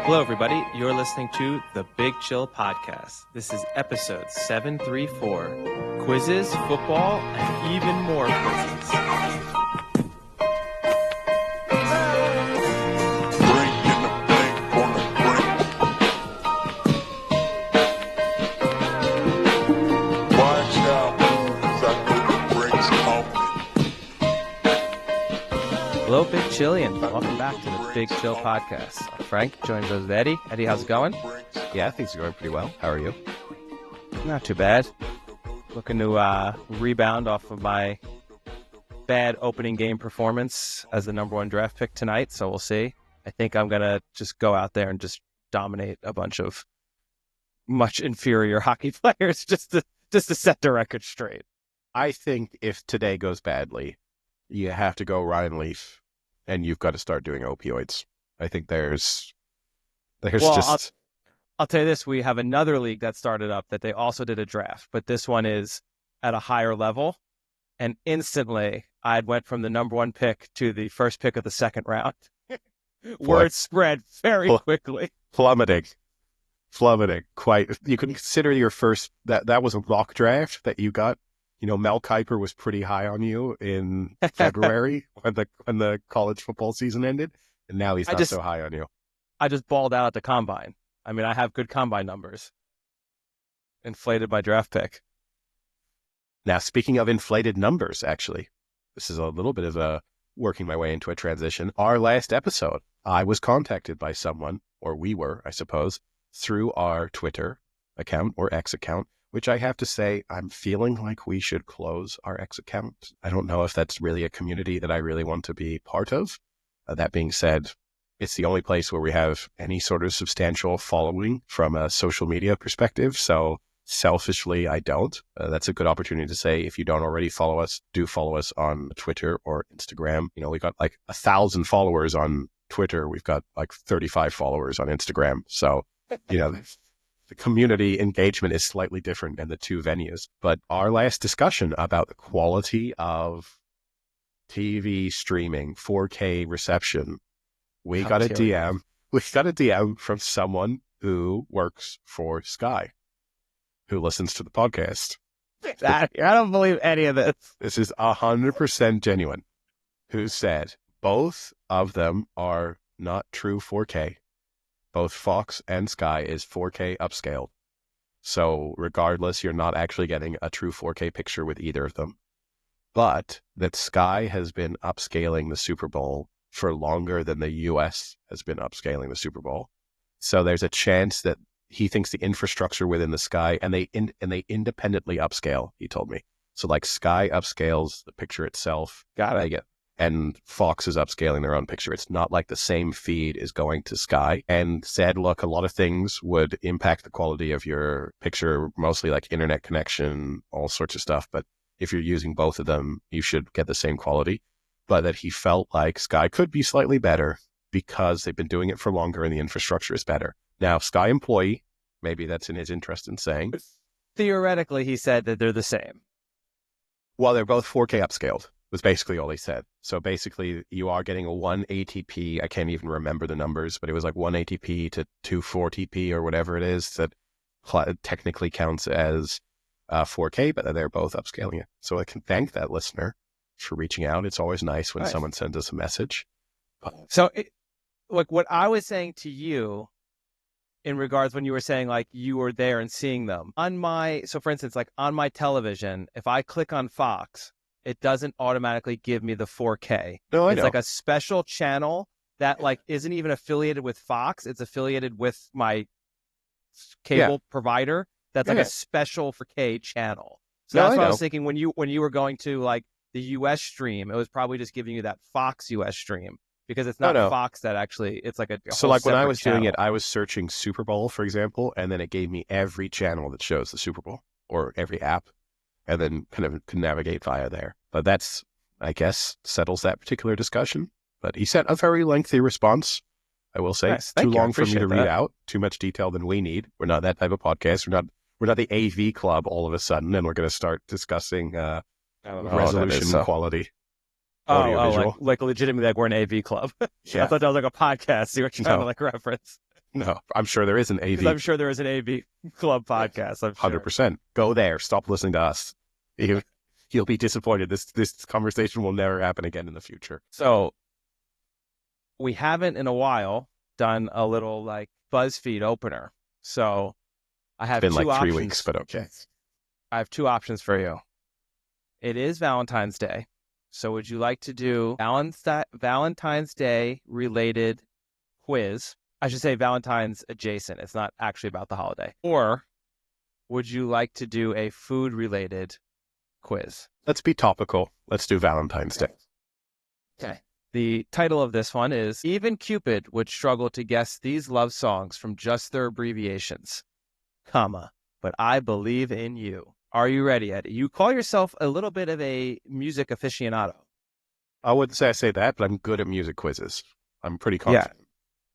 Hello, everybody. You're listening to the Big Chill Podcast. This is episode 734. Quizzes, football, and even more quizzes. Hello, Big Chillian. Welcome back to the Big Chill Podcast. I'm Frank, joined with Eddie. Eddie, how's it going? Yeah, things are going pretty well. How are you? Not too bad. Looking to rebound off of my bad opening game performance as the number one draft pick tonight, so we'll see. I think I'm going to just go out there and just dominate a bunch of much inferior hockey players just to set the record straight. I think if today goes badly, you have to go Ryan Leaf, and you've got to start doing opioids. I think there's just... I'll tell you this, we have another league that started up that they also did a draft, but this one is at a higher level, and instantly I went from the number one pick to the first pick of the second round. Word spread very quickly. Plummeting. Quite. You can consider your first... That was a mock draft that you got. You know, Mel Kiper was pretty high on you in February when the college football season ended, and now he's not so high on you. I just balled out at the combine. I mean, I have good combine numbers. Inflated by draft pick. Now, speaking of inflated numbers, actually, this is a little bit of a working my way into a transition. Our last episode, I was contacted by someone, or we were, I suppose, through our Twitter account or X account, which I have to say, I'm feeling like we should close our X account. I don't know if that's really a community that I really want to be part of. That being said, it's the only place where we have any sort of substantial following from a social media perspective. So selfishly, I don't. That's a good opportunity to say, if you don't already follow us, do follow us on Twitter or Instagram. You know, we got like 1,000 followers on Twitter. We've got like 35 followers on Instagram. So, you know, the community engagement is slightly different in the two venues. But our last discussion about the quality of TV streaming, 4K reception, we got a DM from someone who works for Sky, who listens to the podcast. I don't believe any of this. This is 100% genuine. Who said both of them are not true 4K. Both Fox and Sky is 4K upscaled. So regardless, you're not actually getting a true 4K picture with either of them. But that Sky has been upscaling the Super Bowl for longer than the US has been upscaling the Super Bowl. So there's a chance that he thinks the infrastructure within the Sky, and they independently upscale, he told me. So like Sky upscales the picture itself. And Fox is upscaling their own picture. It's not like the same feed is going to Sky. And said, look, a lot of things would impact the quality of your picture, mostly like internet connection, all sorts of stuff. But if you're using both of them, you should get the same quality. But that he felt like Sky could be slightly better because they've been doing it for longer and the infrastructure is better. Now, Sky employee, maybe that's in his interest in saying. Theoretically, he said that they're the same. Well, they're both 4K upscaled. Was basically all he said. So basically, you are getting a 180p. I can't even remember the numbers, but it was like 180p to 240p or whatever it is that technically counts as 4K, but they're both upscaling it. So I can thank that listener for reaching out. It's always nice when someone sends us a message. So, like what I was saying to you in regards when you were saying like you were there and seeing them so for instance, like on my television, if I click on Fox, it doesn't automatically give me the 4K. No, it's like a special channel that like isn't even affiliated with Fox. It's affiliated with my cable provider. That's like a special 4K channel. So that's what I was thinking when you were going to like the US stream, it was probably just giving you that Fox US stream because it's not Fox that actually, it's like a so like when I was channel. doing it, I was searching Super Bowl, for example, and then it gave me every channel that shows the Super Bowl or every app. And then kind of can navigate via there. But that's, I guess, settles that particular discussion. But he sent a very lengthy response, I will say. Nice. Too long for me to read out. Too much detail than we need. We're not that type of podcast. We're not the AV club all of a sudden, and we're going to start discussing resolution quality. Like legitimately like we're an AV club. I thought that was like a podcast you were trying to like reference. No, I'm sure there is an Because AV. I'm sure there is an AV Club podcast. I'm sure. 100%. Go there. Stop listening to us. You'll be disappointed. This conversation will never happen again in the future. So we haven't in a while done a little like BuzzFeed opener. So I have It's been two like 3 options. weeks, but okay. I have two options for you. It is Valentine's Day. So would you like to do Valentine's Day related quiz? I should say Valentine's adjacent. It's not actually about the holiday. Or would you like to do a food related quiz? Let's be topical. Let's do Valentine's Day. Okay. The title of this one is Even Cupid Would Struggle to Guess These Love Songs from Just Their Abbreviations, comma, but I believe in you. Are you ready, Eddie? You call yourself a little bit of a music aficionado. I wouldn't say I say that, but I'm good at music quizzes. I'm pretty confident.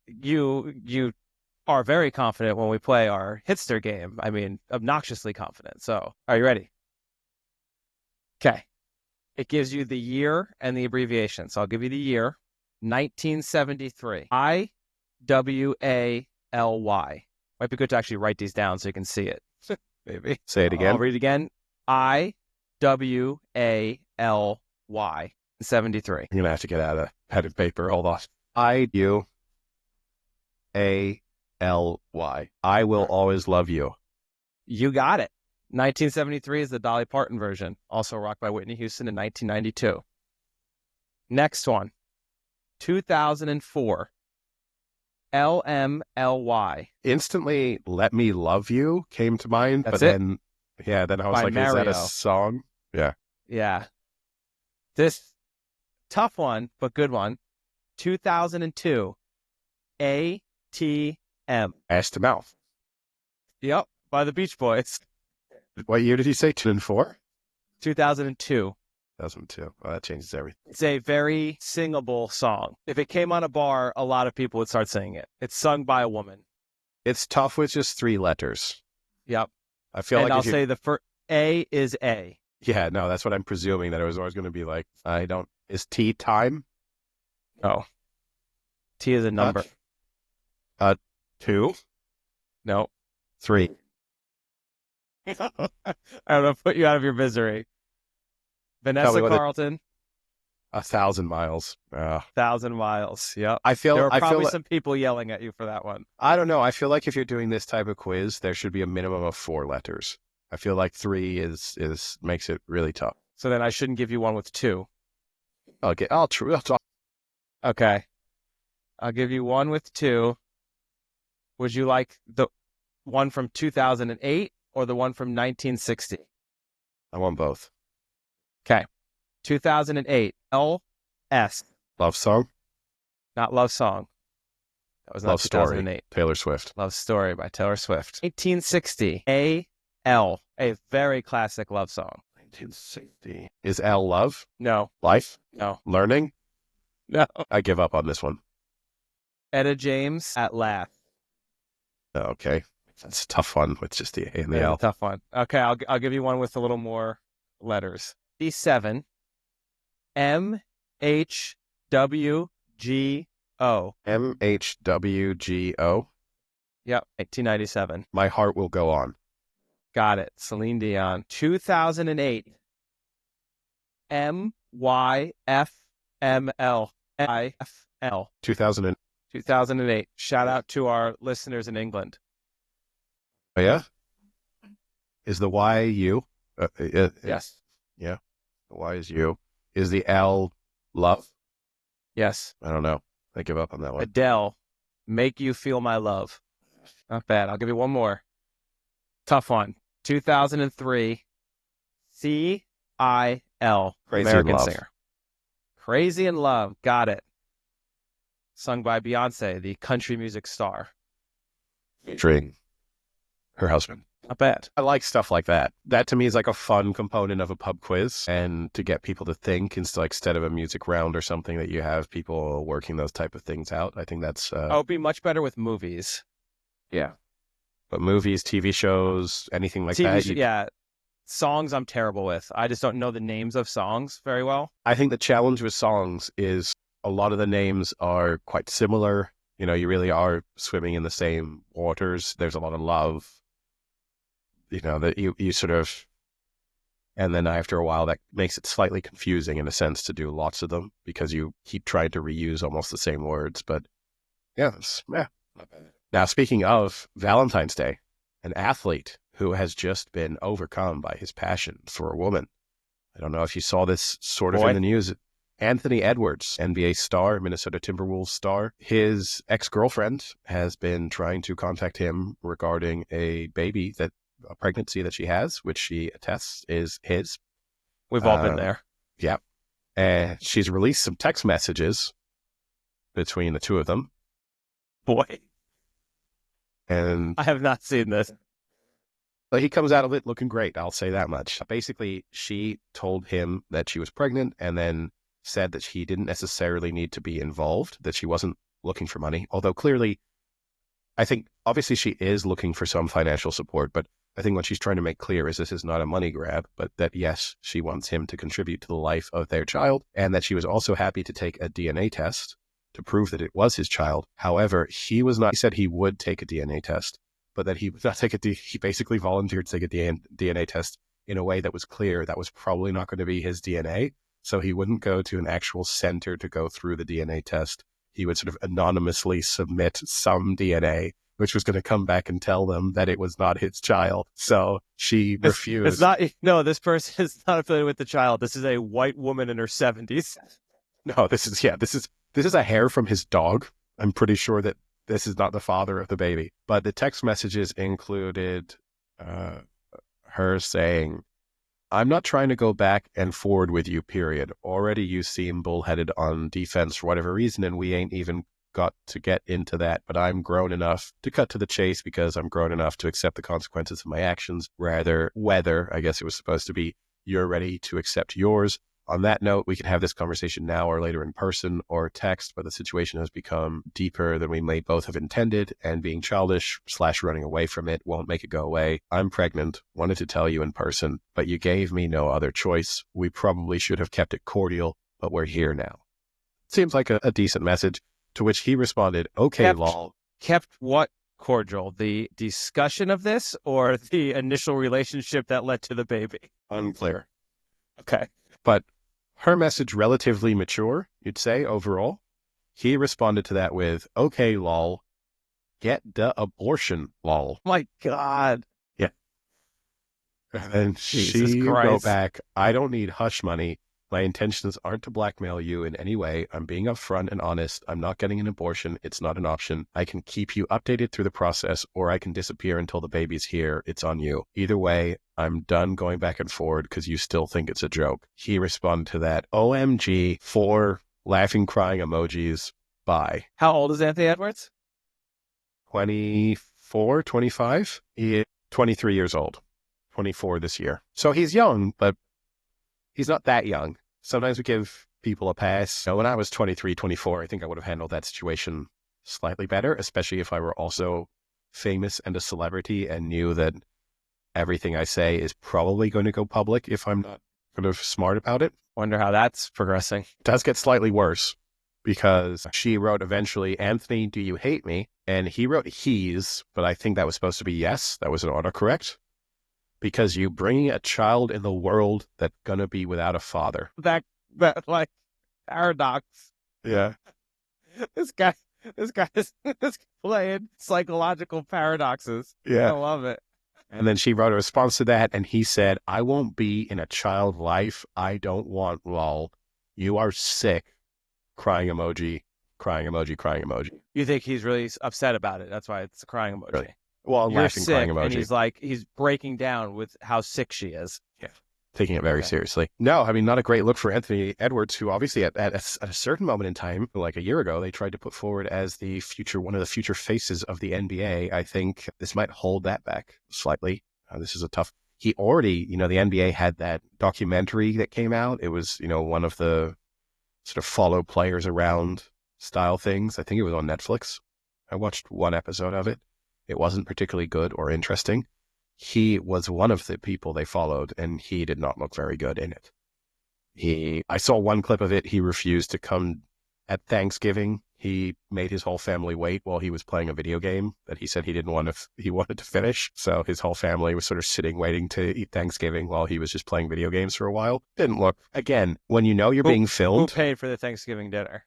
You are very confident when we play our Hitster game. I mean, obnoxiously confident. So, are you ready? Okay. It gives you the year and the abbreviation. So I'll give you the year, 1973. IWALY. Might be good to actually write these down so you can see it. Maybe. Say it again. I'll read it again. IWALY. 73. I'm going to have to get out of pen and paper. Hold on. IUALY. I will always love you. You got it. 1973 is the Dolly Parton version, also rocked by Whitney Houston in 1992. Next one, 2004, LMLY. Instantly, Let Me Love You came to mind. That's but it? then I was By like, Mario. Is that a song? Yeah. Yeah. This tough one, but good one. 2002, ATM. Ass to Mouth. Yep, by the Beach Boys. What year did you say? 2004? 2002. 2002. Well, that changes everything. It's a very singable song. If it came on a bar, a lot of people would start singing it. It's sung by a woman. It's tough with just 3 letters. Yep. I feel And like I'll say the first A is A. Yeah, no, that's what I'm presuming, that it was always going to be like, is T time? Oh. T is a number. 2? No. 3. I don't know, put you out of your misery. Vanessa Carlton. 1,000 miles. 1,000 miles. Yep. There were probably some people yelling at you for that one. I don't know. I feel like if you're doing this type of quiz, there should be a minimum of 4 letters. I feel like 3 is makes it really tough. So then I shouldn't give you one with 2. Okay. I'll talk. Okay. I'll give you one with 2. Would you like the one from 2008 or the one from 1960? I want both. Okay. 2008. LS. Love song? Not Love Song. That was not Love 2008. Story. Taylor Swift. Love Story by Taylor Swift. 1860. AL. A very classic love song. 1960. Is L love? No. Life? No. Learning? No. I give up on this one. Etta James at last. Okay. That's a tough one with just the A and the That's L. a tough one. Okay, I'll give you one with a little more letters. 57. MHWGO. MHWGO. Yep, 1997. My heart will go on. Got it. Celine Dion. 2008. MYFML. IFL. 2000. 2008. Shout out to our listeners in England. Oh, yeah? Is the Y U? Yes. Yeah. The Y is U. Is the L love? Yes. I don't know. I give up on that one. Adele. Make You Feel My Love. Not bad. I'll give you one more. Tough one. 2003. CIL. Crazy American in Love. singer. Crazy in Love. Got it. Sung by Beyonce, the country music star. Featuring her husband. Not bad. I like stuff like that. That to me is like a fun component of a pub quiz, and to get people to think instead of a music round or something, that you have people working those type of things out. I think that's It'd be much better with movies. yeah. But movies, TV shows, anything like TV that. yeah. Songs I'm terrible with. I just don't know the names of songs very well. I think the challenge with songs is a lot of the names are quite similar. You really are swimming in the same waters. There's a lot of love, that you sort of, and then after a while that makes it slightly confusing in a sense to do lots of them because you keep trying to reuse almost the same words. But yeah, yeah. Not bad. Now, speaking of Valentine's Day, an athlete who has just been overcome by his passion for a woman. I don't know if you saw this sort of in the news. Anthony Edwards, NBA star, Minnesota Timberwolves star, his ex-girlfriend has been trying to contact him regarding a pregnancy that she has, which she attests is his. We've all been there. Yeah. And she's released some text messages between the two of them. Boy. And I have not seen this. But he comes out of it looking great, I'll say that much. Basically, she told him that she was pregnant and then said that he didn't necessarily need to be involved, that she wasn't looking for money. Although clearly, I think obviously she is looking for some financial support, but I think what she's trying to make clear is this is not a money grab, but that yes, she wants him to contribute to the life of their child, and that she was also happy to take a DNA test to prove that it was his child. However, he said he would take a DNA test, but that he would not he basically volunteered to take a DNA test in a way that was clear that was probably not going to be his DNA. So he wouldn't go to an actual center to go through the DNA test. He would sort of anonymously submit some DNA, which was going to come back and tell them that it was not his child. So she refused. This person is not affiliated with the child. This is a white woman in her 70s. No, this is a hair from his dog. I'm pretty sure that this is not the father of the baby. But the text messages included her saying, "I'm not trying to go back and forward with you, period. Already you seem bullheaded on defense for whatever reason, and we ain't even got to get into that. But I'm grown enough to cut to the chase because I'm grown enough to accept the consequences of my actions. Rather, whether, I guess it was supposed to be, you're ready to accept yours. On that note, we can have this conversation now or later in person or text, but the situation has become deeper than we may both have intended, and being childish / running away from it won't make it go away. I'm pregnant, wanted to tell you in person, but you gave me no other choice. We probably should have kept it cordial, but we're here now." Seems like a decent message, to which he responded, "Okay, lol." Kept what cordial? The discussion of this or the initial relationship that led to the baby? Unclear. Okay. But her message relatively mature, you'd say, overall. He responded to that with, "Okay, lol. Get the abortion, lol." My God. Yeah. And then she wrote back, "I don't need hush money. My intentions aren't to blackmail you in any way. I'm being upfront and honest. I'm not getting an abortion. It's not an option. I can keep you updated through the process, or I can disappear until the baby's here. It's on you. Either way, I'm done going back and forward because you still think it's a joke." He responded to that, "OMG, 4 laughing, crying emojis. Bye." How old is Anthony Edwards? 24, 25? He 23 years old. 24 this year. So he's young, but he's not that young. Sometimes we give people a pass. When I was 23, 24, I think I would have handled that situation slightly better, especially if I were also famous and a celebrity and knew that everything I say is probably going to go public if I'm not kind of smart about it. Wonder how that's progressing. It does get slightly worse because she wrote eventually, "Anthony, do you hate me?" And he wrote he's, but I think that was supposed to be yes. That was an autocorrect. "Because you bringing a child in the world that's going to be without a father." That like paradox. Yeah. This guy is playing psychological paradoxes. Yeah. I love it. And then she wrote a response to that, and he said, "I won't be in a child life. I don't want lol. You are sick." Crying emoji, crying emoji, crying emoji. You think he's really upset about it? That's why it's a crying emoji. Really? Well, You're laughing, sick, crying emoji. and he's breaking down with how sick she is. Yeah. Taking it very seriously. No, I mean, not a great look for Anthony Edwards, who obviously at a certain moment in time, like a year ago, they tried to put forward as one of the future faces of the NBA. I think this might hold that back slightly. This is a tough. He already, the NBA had that documentary that came out. It was, one of the sort of follow players around style things. I think it was on Netflix. I watched one episode of it. It wasn't particularly good or interesting. He was one of the people they followed, and he did not look very good in it. I saw one clip of it. He refused to come at Thanksgiving. He made his whole family wait while he was playing a video game that he said he didn't want to, he wanted to finish. So his whole family was sort of sitting waiting to eat Thanksgiving while he was just playing video games for a while. Didn't look, again, when you know you're being Who filmed. paid for the Thanksgiving dinner?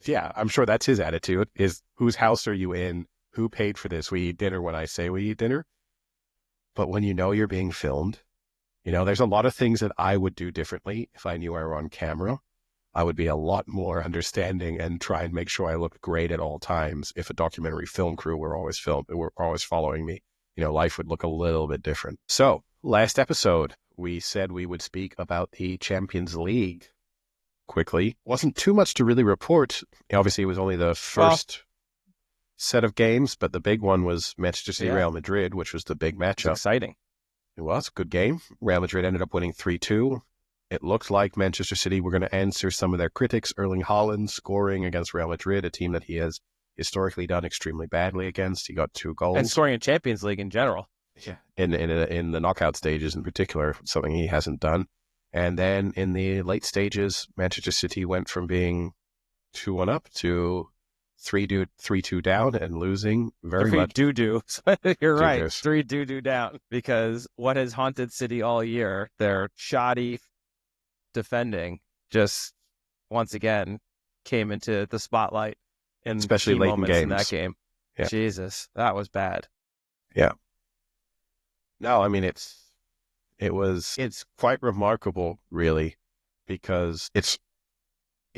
Yeah, I'm sure that's his attitude is whose house are you in? Who paid for this? We eat dinner when I say we eat dinner. But when you know you're being filmed, there's a lot of things that I would do differently if I knew I were on camera. I would be a lot more understanding and try and make sure I looked great at all times. If a documentary film crew were always following me, life would look a little bit different. So last episode, we said we would speak about the Champions League quickly. Wasn't too much to really report. Obviously, it was only the first set of games, but the big one was Manchester City, Real Madrid, which was the big matchup. It's exciting. It was a good game. Real Madrid ended up winning 3-2. It looked like Manchester City were going to answer some of their critics. Erling Haaland scoring against Real Madrid, a team that he has historically done extremely badly against. He got 2 goals. And scoring in Champions League in general. Yeah. In the knockout stages in particular, something he hasn't done. And then in the late stages, Manchester City went from being 2-1 up to 3-2 down and losing very much. 3-2. You're right. Doo-doos. 3-2 down. Because what has haunted City all year, their shoddy defending, just once again came into the spotlight in especially key late moments in games. in that game. Yeah. Jesus, that was bad. Yeah. No, I mean it's quite remarkable, really, because it's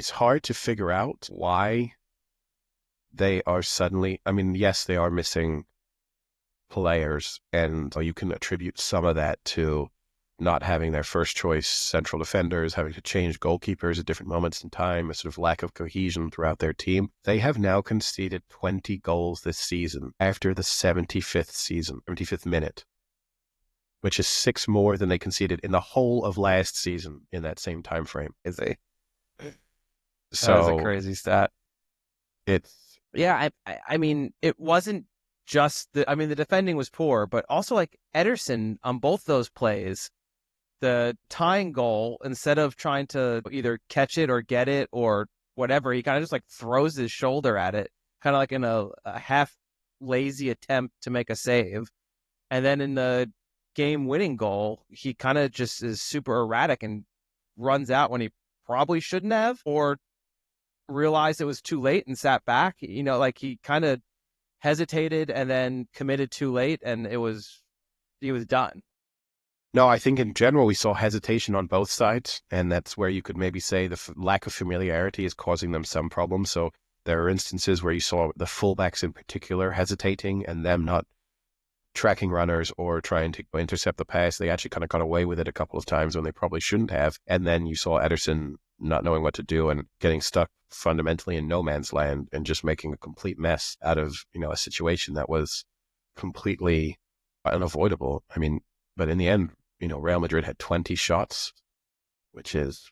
hard to figure out why they are suddenly. I mean, yes, they are missing players, and you can attribute some of that to not having their first choice central defenders, having to change goalkeepers at different moments in time, a sort of lack of cohesion throughout their team. They have now conceded 20 goals this season after the 75th minute, which is 6 more than they conceded in the whole of last season in that same time frame. So that is a crazy stat. I mean, it wasn't just the defending was poor, but also like Ederson on both those plays, the tying goal, instead of trying to either catch it or get it or whatever, he kind of just like throws his shoulder at it, kind of like in a half lazy attempt to make a save. And then in the game-winning goal, he kind of just is super erratic and runs out when he probably shouldn't have, or realized it was too late and sat back. Like he kind of hesitated and then committed too late, and he was done. No, I think in general we saw hesitation on both sides, and that's where you could maybe say the lack of familiarity is causing them some problems. So there are instances where you saw the fullbacks in particular hesitating and them not tracking runners or trying to intercept the pass. They actually kind of got away with it a couple of times when they probably shouldn't have. And then you saw Ederson not knowing what to do and getting stuck fundamentally in no man's land and just making a complete mess out of, a situation that was completely unavoidable. I mean, but in the end, Real Madrid had 20 shots, which is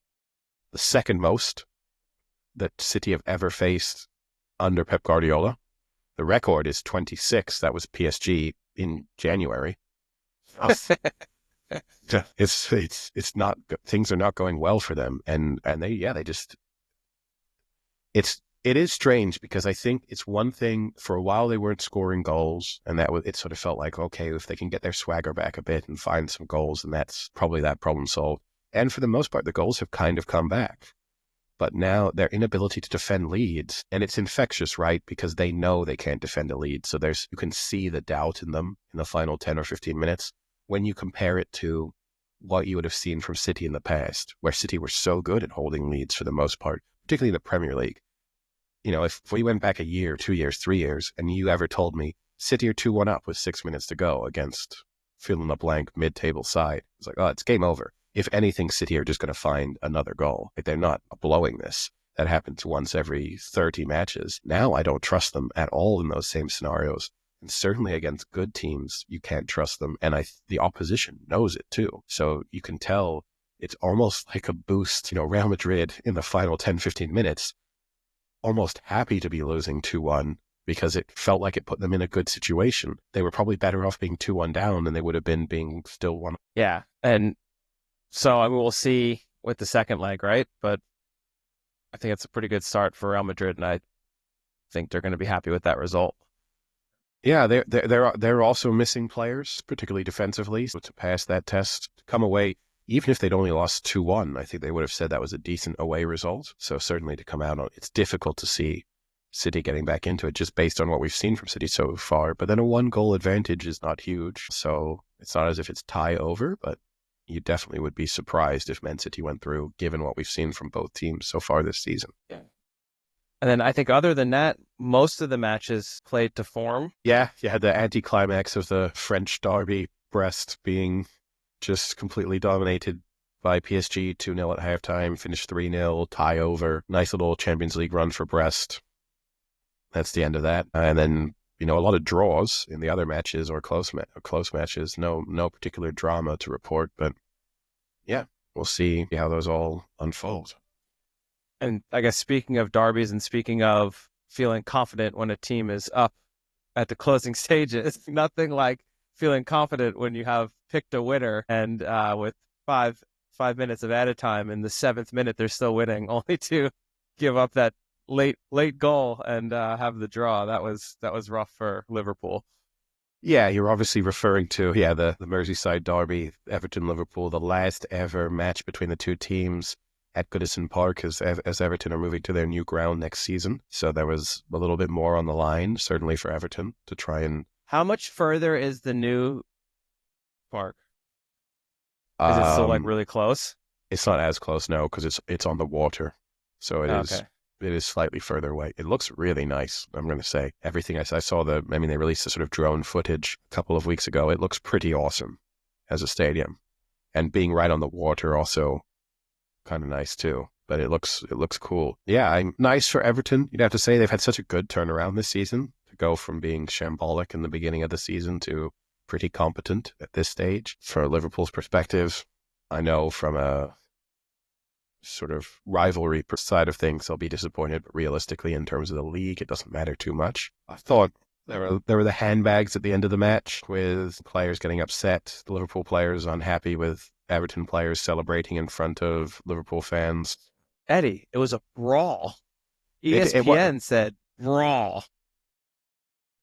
the second most that City have ever faced under Pep Guardiola. The record is 26. That was PSG in January. It's not, things are not going well for them, and they just, it is strange because I think it's one thing for a while they weren't scoring goals, and it sort of felt like, okay, if they can get their swagger back a bit and find some goals, and that's probably that problem solved. And for the most part, the goals have kind of come back. But now their inability to defend leads, and it's infectious, right? Because they know they can't defend a lead. So you can see the doubt in them in the final 10 or 15 minutes when you compare it to what you would have seen from City in the past, where City were so good at holding leads for the most part, particularly in the Premier League. If we went back a year, 2 years, 3 years, and you ever told me City are 2-1 up with 6 minutes to go against fill in the blank mid-table side, it's like, oh, it's game over. If anything, City are just going to find another goal. Like, they're not blowing this. That happens once every 30 matches. Now I don't trust them at all in those same scenarios. And certainly against good teams, you can't trust them. And the opposition knows it too. So you can tell it's almost like a boost. Real Madrid in the final 10, 15 minutes, almost happy to be losing 2-1 because it felt like it put them in a good situation. They were probably better off being 2-1 down than they would have been being still 1. Yeah. And so, we'll see with the second leg, right? But I think it's a pretty good start for Real Madrid, and think they're going to be happy with that result. Yeah, they're also missing players, particularly defensively. So to pass that test, to come away, even if they'd only lost 2-1, I think they would have said that was a decent away result. So certainly to come out on, it's difficult to see City getting back into it just based on what we've seen from City so far. But then a 1-goal advantage is not huge. So it's not as if it's tie over, but you definitely would be surprised if Man City went through, given what we've seen from both teams so far this season. Yeah. And then I think other than that, most of the matches played to form. Yeah, you had the anticlimax of the French derby, Brest being just completely dominated by PSG, 2-0 at halftime, finished 3-0, tie over. Nice little Champions League run for Brest. That's the end of that. And then, a lot of draws in the other matches or close matches. No particular drama to report, but yeah, we'll see how those all unfold. And I guess speaking of derbies and speaking of feeling confident when a team is up at the closing stages, nothing like feeling confident when you have picked a winner and with five minutes of added time in the 7th minute, they're still winning, only to give up that late goal and have the draw. That was rough for Liverpool. Yeah, you're obviously referring to, the Merseyside Derby, Everton-Liverpool, the last ever match between the two teams at Goodison Park as Everton are moving to their new ground next season. So there was a little bit more on the line, certainly for Everton, to try and... How much further is the new park? Is it still really close? It's not as close, no, because it's on the water. So it is slightly further away. It looks really nice, I'm going to say. Everything I saw, they released a sort of drone footage a couple of weeks ago. It looks pretty awesome as a stadium. And being right on the water also kind of nice too, but it looks cool. Yeah, nice for Everton. You'd have to say they've had such a good turnaround this season to go from being shambolic in the beginning of the season to pretty competent at this stage. For Liverpool's perspective, I know from a sort of rivalry side of things, they'll be disappointed, but realistically, in terms of the league, it doesn't matter too much. I thought there were the handbags at the end of the match with players getting upset, the Liverpool players unhappy with Everton players celebrating in front of Liverpool fans. Eddie, it was a brawl. ESPN said brawl.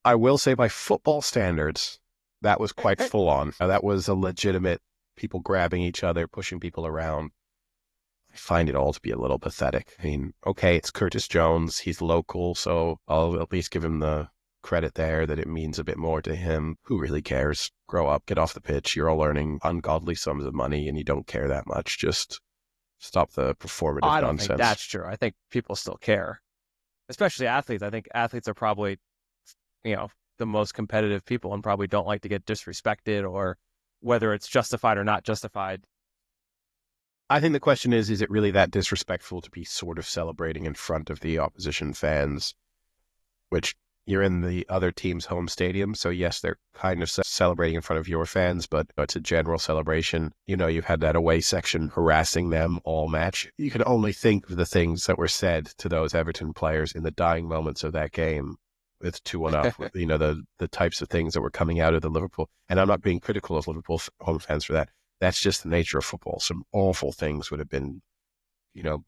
I will say by football standards, that was quite full on. That was a legitimate people grabbing each other, pushing people around. I find it all to be a little pathetic. I mean, okay, it's Curtis Jones. He's local, so I'll at least give him the credit there that it means a bit more to him. Who really cares? Grow up, get off the pitch. You're all earning ungodly sums of money and you don't care that much. Just stop the performative nonsense. I don't think that's true. I think people still care, especially athletes. I think athletes are probably, the most competitive people and probably don't like to get disrespected, or whether it's justified or not justified. I think the question is it really that disrespectful to be sort of celebrating in front of the opposition fans, which you're in the other team's home stadium. So yes, they're kind of celebrating in front of your fans, but it's a general celebration. You've had that away section harassing them all match. You can only think of the things that were said to those Everton players in the dying moments of that game with 2-1 up, the types of things that were coming out of the Liverpool. And I'm not being critical of Liverpool home fans for that. That's just the nature of football. Some awful things would have been,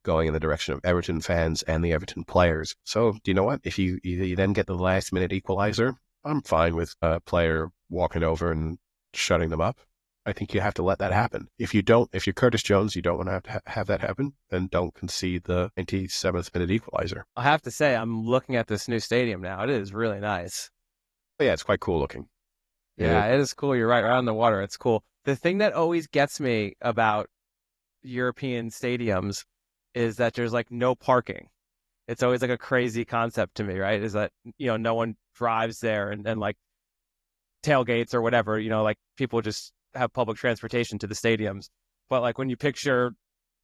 going in the direction of Everton fans and the Everton players. So, do you know what? If you then get the last minute equalizer, I'm fine with a player walking over and shutting them up. I think you have to let that happen. If you're Curtis Jones, you don't want to have that happen, then don't concede the 97th minute equalizer. I have to say, I'm looking at this new stadium now. It is really nice. But yeah, it's quite cool looking. Yeah, it is cool. You're right on the water. It's cool. The thing that always gets me about European stadiums is that there's no parking. It's always a crazy concept to me, right? Is that, no one drives there and tailgates or whatever, people just have public transportation to the stadiums. But when you picture,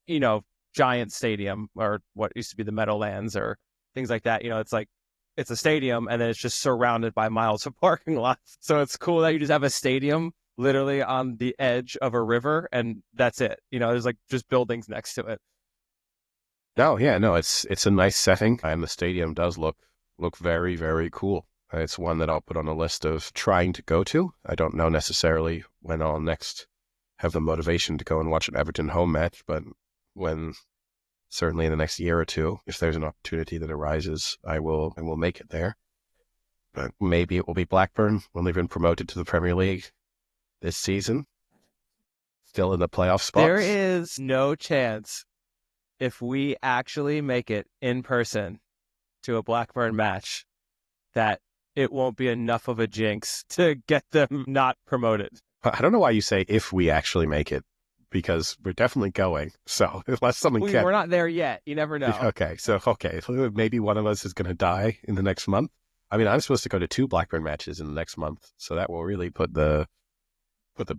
Giant Stadium or what used to be the Meadowlands or things like that, it's a stadium and then it's just surrounded by miles of parking lots. So it's cool that you just have a stadium literally on the edge of a river and that's it. There's just buildings next to it. No, it's a nice setting and the stadium does look very, very cool. It's one that I'll put on a list of trying to go to. I don't know necessarily when I'll next have the motivation to go and watch an Everton home match, but when certainly in the next year or two, if there's an opportunity that arises, I will make it there. But maybe it will be Blackburn when they've been promoted to the Premier League this season, still in the playoff spots. There is no chance if we actually make it in person to a Blackburn match that it won't be enough of a jinx to get them not promoted. I don't know why you say if we actually make it, because we're definitely going. So unless something We're not there yet. You never know. Okay, so maybe one of us is going to die in the next month. I mean, I'm supposed to go to 2 Blackburn matches in the next month, so that will really put the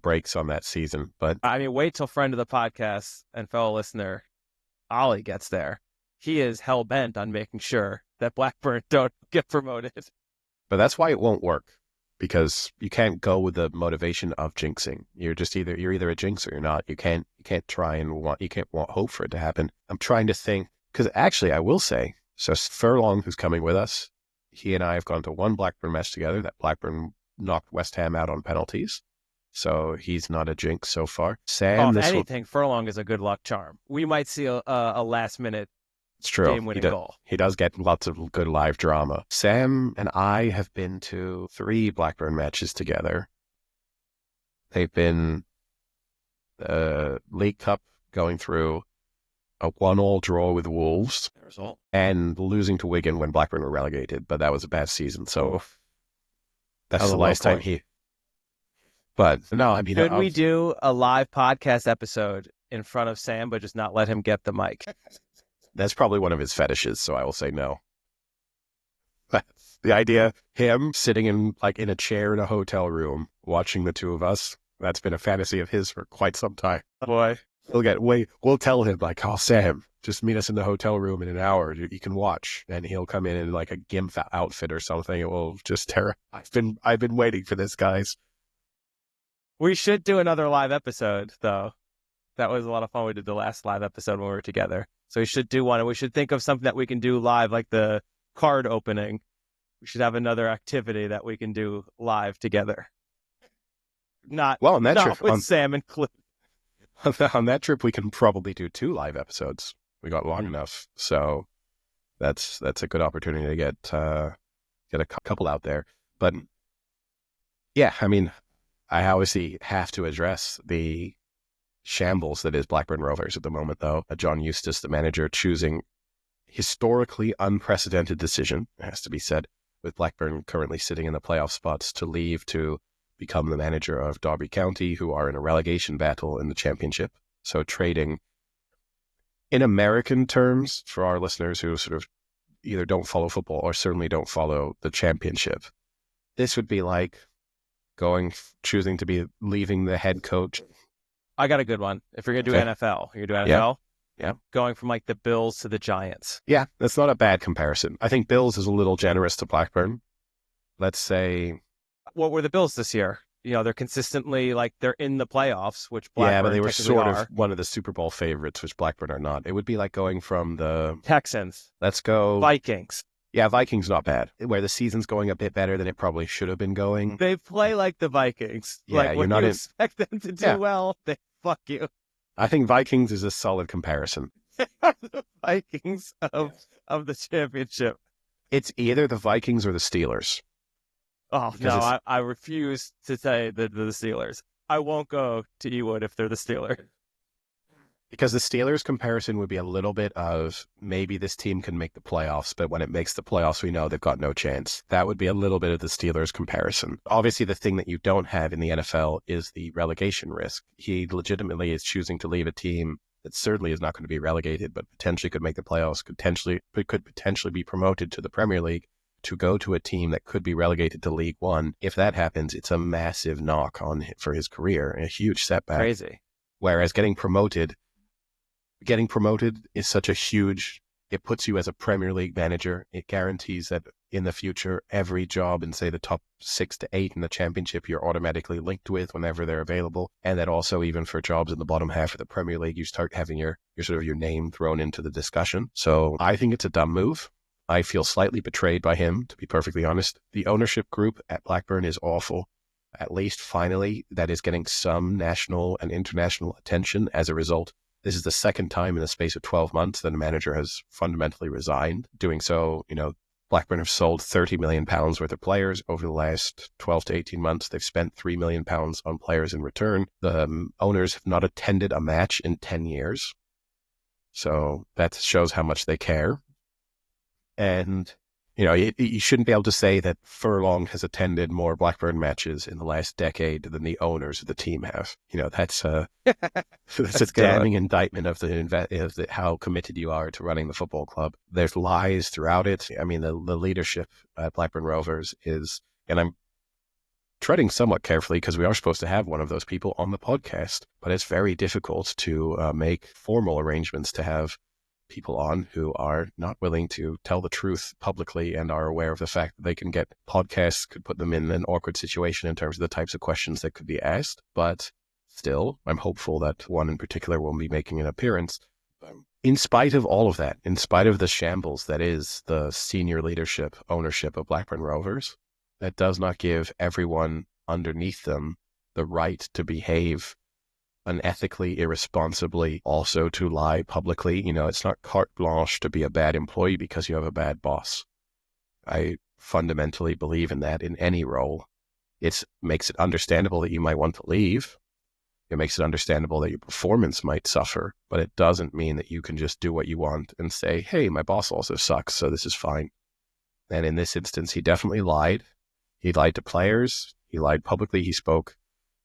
brakes on that season. But I mean, wait till friend of the podcast and fellow listener Ollie gets there. He is hell bent on making sure that Blackburn don't get promoted. But that's why it won't work, because you can't go with the motivation of jinxing. You're either a jinx or you're not. You can't try and hope for it to happen. I'm trying to think, because actually I will say, so Furlong, who's coming with us, he and I have gone to 1 Blackburn match together. That Blackburn knocked West Ham out on penalties, so he's not a jinx so far. Sam, Furlong is a good luck charm. We might see a last minute it's true. game-winning goal. He does get lots of good live drama. Sam and I have been to 3 Blackburn matches together. They've been the League Cup, going through a 1-1 draw with Wolves, and losing to Wigan when Blackburn were relegated, but that was a bad season, so that's the last time he... But no, I mean... Could we do a live podcast episode in front of Sam, but just not let him get the mic? That's probably one of his fetishes, so I will say no. But the idea, him sitting in a chair in a hotel room, watching the 2 of us, that's been a fantasy of his for quite some time. Boy. We'll tell him, oh, Sam, just meet us in the hotel room in an hour. You can watch. And he'll come in a GIMP outfit or something. It will just terror. I've been waiting for this, guys. We should do another live episode, though. That was a lot of fun. We did the last live episode when we were together. So we should do one, and we should think of something that we can do live, like the card opening. We should have another activity that we can do live together. Not with Sam and Cliff. On that trip, we can probably do 2 live episodes. We got long enough, so that's a good opportunity to get a couple out there. But yeah, I mean, I obviously have to address the shambles that is Blackburn Rovers at the moment, though. John Eustace, the manager, choosing historically unprecedented decision, it has to be said, with Blackburn currently sitting in the playoff spots, to leave to become the manager of Derby County, who are in a relegation battle in the Championship. So trading, in American terms, for our listeners who sort of either don't follow football or certainly don't follow the Championship, this would be like choosing to be leaving the head coach. I got a good one. If you're going to do NFL, you're going to do NFL? Yeah. Going from the Bills to the Giants. Yeah, that's not a bad comparison. I think Bills is a little generous to Blackburn. Let's say... What were the Bills this year? They're consistently they're in the playoffs, which Blackburn yeah, but they were sort of one of the Super Bowl favorites, which Blackburn are not. It would be like going from the Texans. Let's go Vikings. Yeah, Vikings not bad. Where the season's going a bit better than it probably should have been going. They play like the Vikings. Yeah, when you expect them to do well, they fuck you. I think Vikings is a solid comparison. The Vikings of the championship. It's either the Vikings or the Steelers. Oh, no, I refuse to say the Steelers. I won't go to Ewood if they're the Steelers. Because the Steelers comparison would be a little bit of maybe this team can make the playoffs, but when it makes the playoffs, we know they've got no chance. That would be a little bit of the Steelers comparison. Obviously, the thing that you don't have in the NFL is the relegation risk. He legitimately is choosing to leave a team that certainly is not going to be relegated, but potentially could make the playoffs, could potentially be promoted to the Premier League, to go to a team that could be relegated to League One. If that happens, it's a massive knock on for his career, a huge setback. Crazy. Whereas getting promoted is such a huge, it puts you as a Premier League manager. It guarantees that in the future, every job in, say, the top 6 to 8 in the Championship, you're automatically linked with whenever they're available. And that also, even for jobs in the bottom half of the Premier League, you start having your name thrown into the discussion. So I think it's a dumb move. I feel slightly betrayed by him, to be perfectly honest. The ownership group at Blackburn is awful. At least finally, that is getting some national and international attention as a result This is the second time in the space of 12 months that a manager has fundamentally resigned. Doing so, Blackburn have sold £30 million worth of players over the last 12 to 18 months. They've spent £3 million on players in return. The owners have not attended a match in 10 years. So that shows how much they care. And, you shouldn't be able to say that Furlong has attended more Blackburn matches in the last decade than the owners of the team have. That's that's a damning indictment of how committed you are to running the football club. There's lies throughout it. I mean, the leadership at Blackburn Rovers is, and I'm treading somewhat carefully because we are supposed to have one of those people on the podcast, but it's very difficult to make formal arrangements to have people on who are not willing to tell the truth publicly and are aware of the fact that they can get podcasts, could put them in an awkward situation in terms of the types of questions that could be asked. But still, I'm hopeful that one in particular will be making an appearance. In spite of all of that, in spite of the shambles that is the senior leadership ownership of Blackburn Rovers, that does not give everyone underneath them the right to behave unethically, irresponsibly, also to lie publicly. It's not carte blanche to be a bad employee because you have a bad boss. I fundamentally believe in that in any role. It makes it understandable that you might want to leave. It makes it understandable that your performance might suffer, but it doesn't mean that you can just do what you want and say, hey, my boss also sucks, so this is fine. And in this instance, he definitely lied. He lied to players. He lied publicly. He spoke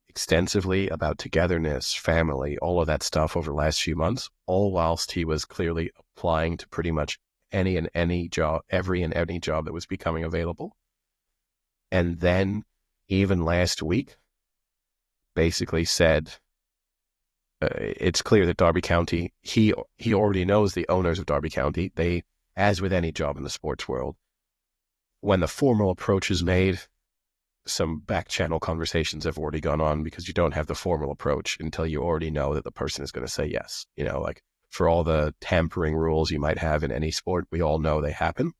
extensively about togetherness, family, all of that stuff over the last few months, all whilst he was clearly applying to pretty much every and any job that was becoming available. And then even last week, basically said, it's clear that Derby County, he already knows the owners of Derby County. They, as with any job in the sports world, when the formal approach is made, some back channel conversations have already gone on because you don't have the formal approach until you already know that the person is going to say yes. Like for all the tampering rules you might have in any sport, we all know they happen.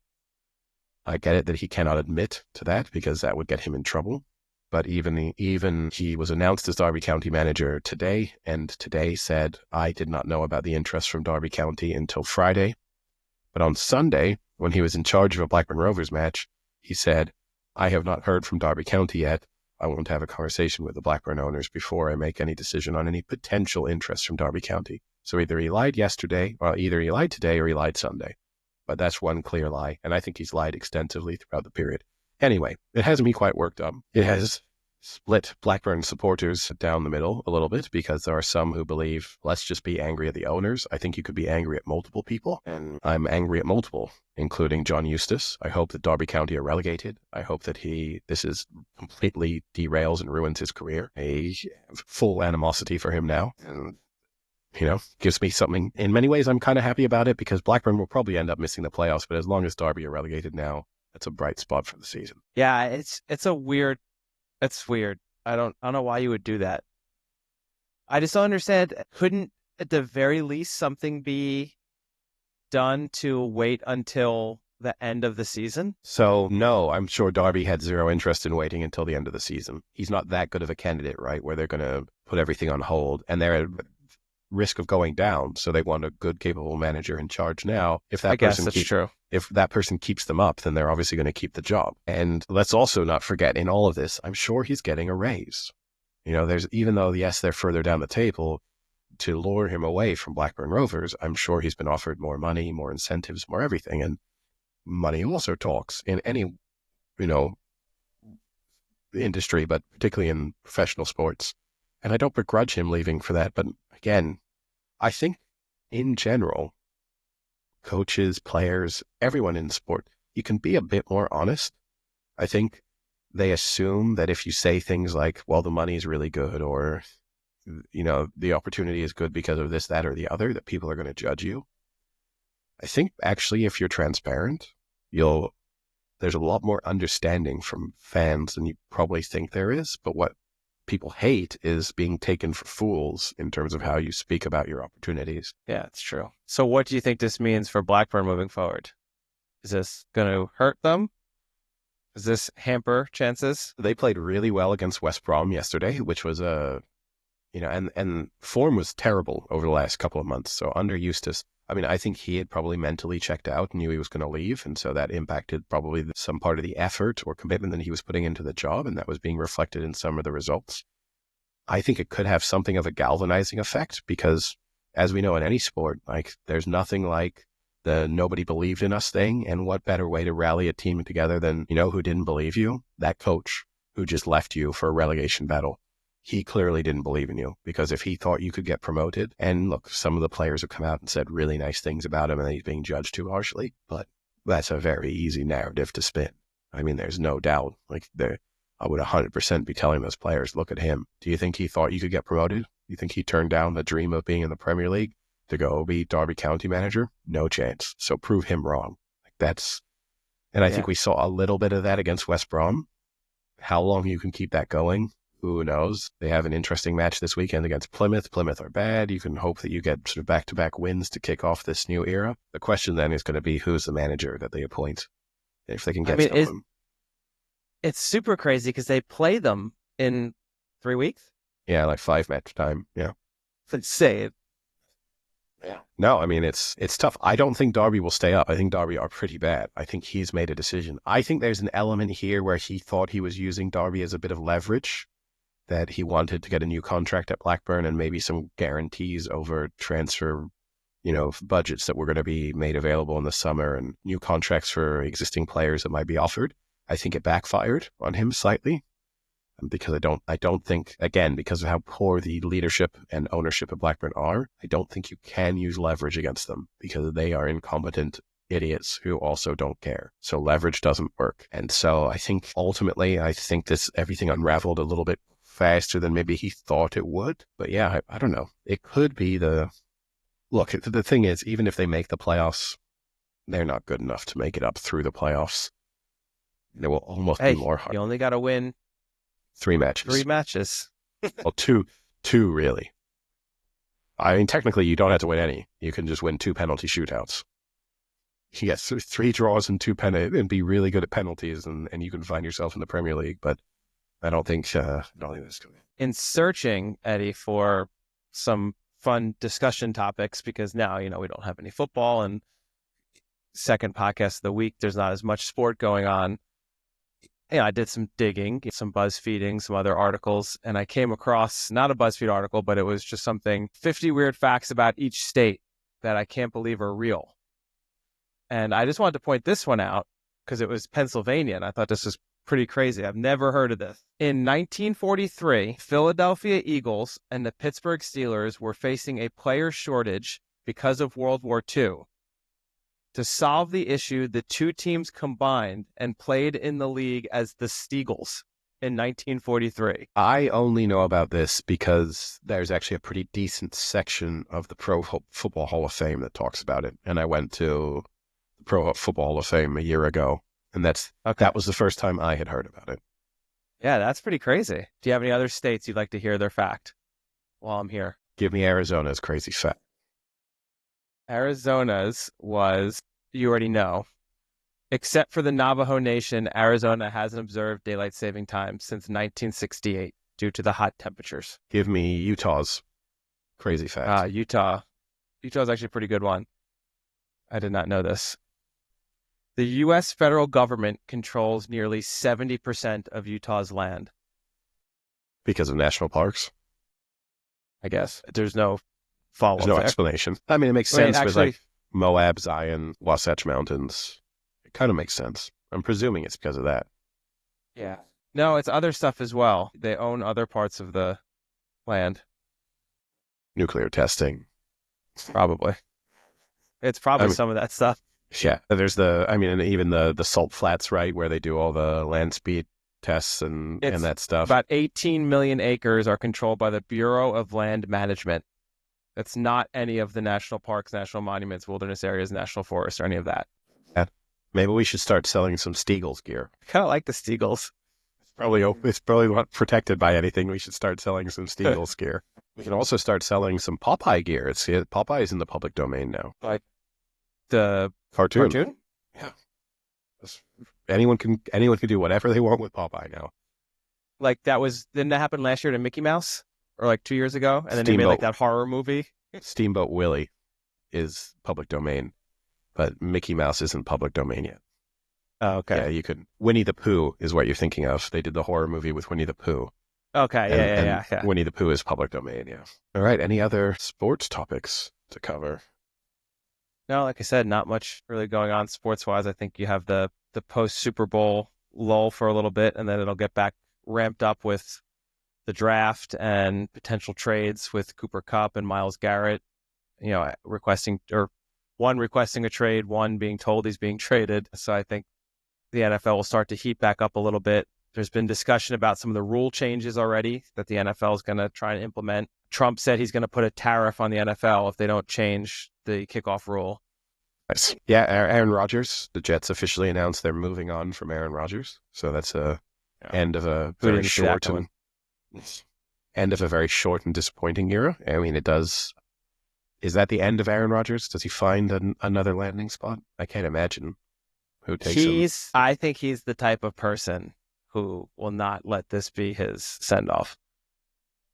I get it that he cannot admit to that because that would get him in trouble. But even he was announced as Derby County manager today, and today said, I did not know about the interest from Derby County until Friday. But on Sunday, when he was in charge of a Blackburn Rovers match, he said, I have not heard from Derby County yet. I want to have a conversation with the Blackburn owners before I make any decision on any potential interest from Derby County. So either he lied today, or he lied Sunday. But that's one clear lie, and I think he's lied extensively throughout the period. Anyway, it has me quite worked up. It has split Blackburn supporters down the middle a little bit because there are some who believe, let's just be angry at the owners. I think you could be angry at multiple people, and I'm angry at multiple, including John Eustace. I hope that Derby County are relegated. I hope that this is completely derails and ruins his career. I have full animosity for him now, and gives me something. In many ways, I'm kind of happy about it because Blackburn will probably end up missing the playoffs, but as long as Derby are relegated now, that's a bright spot for the season. Yeah, it's weird. I don't know why you would do that. I just don't understand. Couldn't at the very least something be done to wait until the end of the season? So no, I'm sure Derby had zero interest in waiting until the end of the season. He's not that good of a candidate, right? Where they're going to put everything on hold and they're at risk of going down. So they want a good, capable manager in charge now. If that person keeps them up, then they're obviously going to keep the job. And let's also not forget in all of this, I'm sure he's getting a raise. Even though, yes, they're further down the table, to lure him away from Blackburn Rovers, I'm sure he's been offered more money, more incentives, more everything. And money also talks in any, industry, but particularly in professional sports. And I don't begrudge him leaving for that. But again, I think in general, coaches, players, everyone in sport, you can be a bit more honest. I think they assume that if you say things like, well, the money is really good, or, the opportunity is good because of this, that, or the other, that people are going to judge you. I think actually if you're transparent, there's a lot more understanding from fans than you probably think there is. But what people hate is being taken for fools in terms of how you speak about your opportunities. Yeah, it's true. So what do you think this means for Blackburn moving forward? Is this going to hurt them? Does this hamper chances? They played really well against West Brom yesterday, which was a and form was terrible over the last couple of months. So under Eustace, I mean, I think he had probably mentally checked out, knew he was going to leave. And so that impacted probably some part of the effort or commitment that he was putting into the job. And that was being reflected in some of the results. I think it could have something of a galvanizing effect because, as we know in any sport, like there's nothing like the nobody believed in us thing. And what better way to rally a team together than, who didn't believe you? That coach who just left you for a relegation battle. He clearly didn't believe in you because if he thought you could get promoted, and look, some of the players have come out and said really nice things about him and he's being judged too harshly, but that's a very easy narrative to spin. I mean, there's no doubt, I would 100% be telling those players, look at him. Do you think he thought you could get promoted? You think he turned down the dream of being in the Premier League to go be Derby County manager? No chance. So prove him wrong. And I think we saw a little bit of that against West Brom. How long you can keep that going? Who knows? They have an interesting match this weekend against Plymouth. Plymouth are bad. You can hope that you get sort of back-to-back wins to kick off this new era. The question then is going to be who's the manager that they appoint, if they can get someone. It's super crazy because they play them in 3 weeks. Yeah, like 5 match time. Yeah. It's insane. Yeah. No, I mean, it's tough. I don't think Derby will stay up. I think Derby are pretty bad. I think he's made a decision. I think there's an element here where he thought he was using Derby as a bit of leverage, that he wanted to get a new contract at Blackburn and maybe some guarantees over transfer, budgets that were going to be made available in the summer and new contracts for existing players that might be offered. I think it backfired on him slightly because I don't think, again, because of how poor the leadership and ownership of Blackburn are, I don't think you can use leverage against them because they are incompetent idiots who also don't care. So leverage doesn't work. And so I think ultimately, everything unraveled a little bit faster than maybe he thought it would. But yeah, I don't know. It could be look, the thing is, even if they make the playoffs, they're not good enough to make it up through the playoffs. There will almost be more hard. You only got to win 3 matches. 3 matches. Well, two really. I mean, technically, you don't have to win any. You can just win 2 penalty shootouts. You get 3 draws and 2 penalties and be really good at penalties, and you can find yourself in the Premier League. But I don't think that's going. In searching, Eddie, for some fun discussion topics, because now we don't have any football, and second podcast of the week, there's not as much sport going on. I did some digging, some BuzzFeeding, some other articles, and I came across not a BuzzFeed article, but it was just 50 weird facts about each state that I can't believe are real. And I just wanted to point this one out because it was Pennsylvania, and I thought this was pretty crazy. I've never heard of this. In 1943, Philadelphia Eagles and the Pittsburgh Steelers were facing a player shortage because of World War II. To solve the issue, the 2 teams combined and played in the league as the Steagles in 1943. I only know about this because there's actually a pretty decent section of the Pro Football Hall of Fame that talks about it. And I went to the Pro Football Hall of Fame a year ago, and that was the first time I had heard about it. Yeah, that's pretty crazy. Do you have any other states you'd like to hear their fact while I'm here? Give me Arizona's crazy fact. Arizona's was, you already know, except for the Navajo Nation, Arizona hasn't observed daylight saving time since 1968 due to the hot temperatures. Give me Utah's crazy fact. Utah's actually a pretty good one. I did not know this. The U.S. federal government controls nearly 70% of Utah's land. Because of national parks? I guess. There's no follow-up. There's no explanation. I mean, it makes sense with Moab, Zion, Wasatch Mountains. It kind of makes sense. I'm presuming it's because of that. Yeah. No, it's other stuff as well. They own other parts of the land. Nuclear testing. Probably. It's probably some of that stuff. Yeah. There's and even the salt flats, right, where they do all the land speed tests and that stuff. About 18 million acres are controlled by the Bureau of Land Management. That's not any of the national parks, national monuments, wilderness areas, national forests, or any of that. Yeah. Maybe we should start selling some Steagles gear. I kind of like the Steagles. It's probably not protected by anything. We should start selling some Steagles gear. We can also start selling some Popeye gear. Popeye is in the public domain now. Like the cartoon? Yeah. Anyone can do whatever they want with Popeye now. Like didn't that happen last year to Mickey Mouse? or like 2 years ago, and then they made like that horror movie. Steamboat Willie is public domain, but Mickey Mouse isn't public domain yet. Oh, Yeah, okay. you could. Winnie the Pooh is what you're thinking of. They did the horror movie with Winnie the Pooh, Okay. and Yeah. Winnie the Pooh is public domain. Yeah. All right. Any other sports topics to cover? No, like I said, not much really going on sports wise. I think you have the post Super Bowl lull for a little bit, and then it'll get back ramped up with the draft and potential trades with Cooper Kupp and Myles Garrett. Requesting or one requesting a trade, one being told he's being traded. So I think the NFL will start to heat back up a little bit. There's been discussion about some of the rule changes already that the NFL is going to try and implement. Trump said he's going to put a tariff on the NFL if they don't change the kickoff rule. Nice. Yeah, Aaron Rodgers. The Jets officially announced they're moving on from Aaron Rodgers. So that's end of a very short and disappointing era. I mean, it does. Is that the end of Aaron Rodgers? Does he find another landing spot? I can't imagine who takes him. I think he's the type of person who will not let this be his send-off,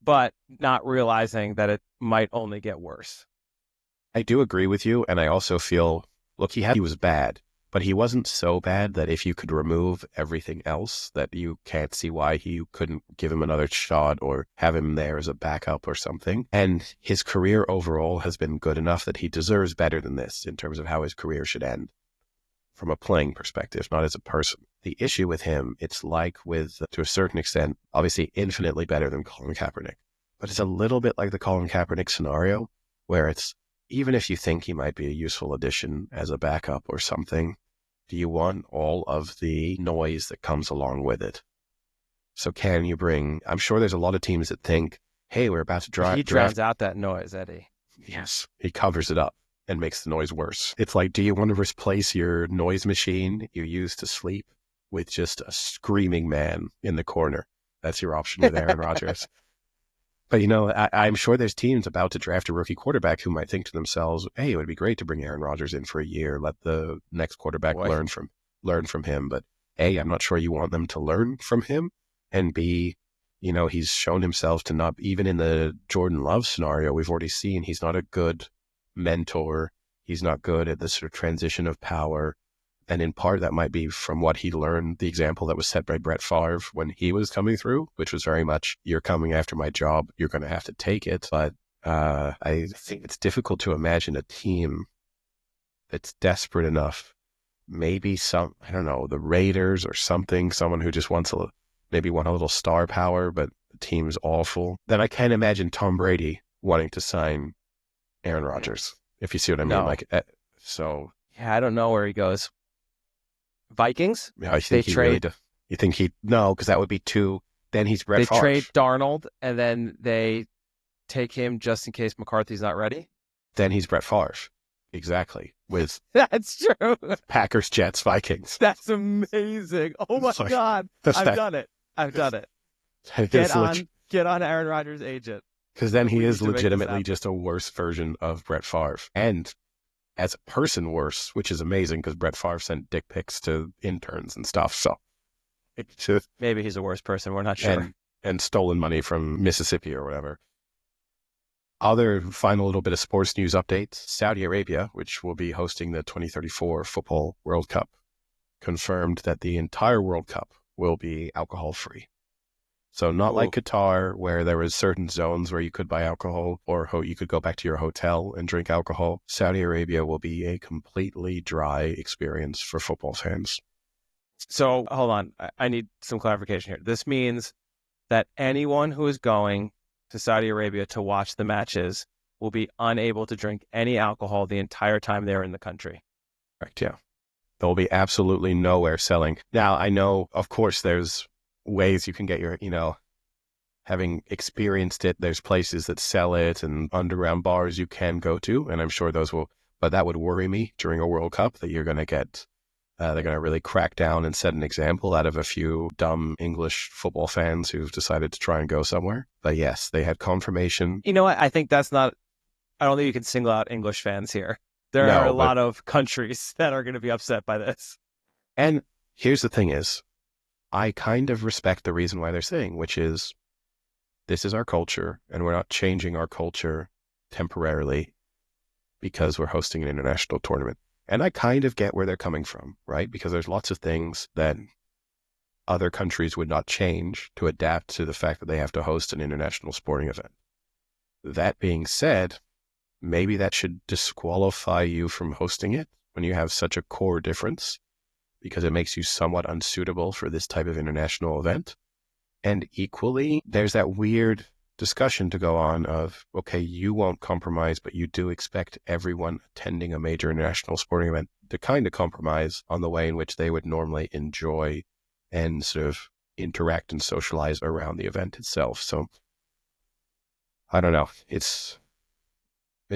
but not realizing that it might only get worse. I do agree with you, and I also feel, look, he was bad, but he wasn't so bad that if you could remove everything else, that you can't see why he couldn't give him another shot or have him there as a backup or something. And his career overall has been good enough that he deserves better than this in terms of how his career should end from a playing perspective, not as a person. The issue with him, it's like with, to a certain extent, obviously infinitely better than Colin Kaepernick, but it's a little bit like the Colin Kaepernick scenario where it's, even if you think he might be a useful addition as a backup or something, do you want all of the noise that comes along with it? So can you bring, I'm sure there's a lot of teams that think, hey, we're about to draft. He drowns out that noise, Eddie. Yes, he covers it up and makes the noise worse. It's like, do you want to replace your noise machine you use to sleep with just a screaming man in the corner? That's your option with Aaron Rodgers. But, I'm sure there's teams about to draft a rookie quarterback who might think to themselves, hey, it would be great to bring Aaron Rodgers in for a year, let the next quarterback learn from him. But A, I'm not sure you want them to learn from him. And B, he's shown himself to not, even in the Jordan Love scenario, we've already seen he's not a good mentor. He's not good at the sort of transition of power. And in part, that might be from what he learned, the example that was set by Brett Favre when he was coming through, which was very much, you're coming after my job, you're going to have to take it. But I think it's difficult to imagine a team that's desperate enough, maybe I don't know, the Raiders or something, someone who just wants maybe want a little star power, but the team's awful. Then I can't imagine Tom Brady wanting to sign Aaron Rodgers, if you see what I mean. No. Yeah, I don't know where he goes. Vikings? Yeah, I think you think no, because that would be two. Then he's Brett Favre. They trade Darnold, and then they take him just in case McCarthy's not ready. Then he's Brett Favre. Exactly. With That's true. Packers, Jets, Vikings. That's amazing. Oh my God. I've done it. Get on Aaron Rodgers' agent. Because then he is legitimately just a worse version of Brett Favre. And as a person worse, which is amazing because Brett Favre sent dick pics to interns and stuff. So maybe he's a worse person. We're not sure. And stolen money from Mississippi or whatever. Other final little bit of sports news updates. Saudi Arabia, which will be hosting the 2034 Football World Cup, confirmed that the entire World Cup will be alcohol-free. So not like Qatar, where there was certain zones where you could buy alcohol or you could go back to your hotel and drink alcohol. Saudi Arabia will be a completely dry experience for football fans. So hold on. I need some clarification here. This means that anyone who is going to Saudi Arabia to watch the matches will be unable to drink any alcohol the entire time they're in the country. Correct, yeah. There will be absolutely nowhere selling. Now, I know, of course, there's ways you can get your, having experienced it, there's places that sell it and underground bars you can go to, and I'm sure those will, but that would worry me during a World Cup that you're going to get, they're going to really crack down and set an example out of a few dumb English football fans who've decided to try and go somewhere. But yes, they had confirmation. You know what? I think I don't think you can single out English fans here. There are a lot of countries that are going to be upset by this. And here's the thing is, I kind of respect the reason why they're saying, which is this is our culture, and we're not changing our culture temporarily because we're hosting an international tournament. And I kind of get where they're coming from, right? Because there's lots of things that other countries would not change to adapt to the fact that they have to host an international sporting event. That being said, maybe that should disqualify you from hosting it when you have such a core difference, because it makes you somewhat unsuitable for this type of international event. And equally, there's that weird discussion to go on of, okay, you won't compromise, but you do expect everyone attending a major international sporting event to kind of compromise on the way in which they would normally enjoy and sort of interact and socialize around the event itself. So I don't know. It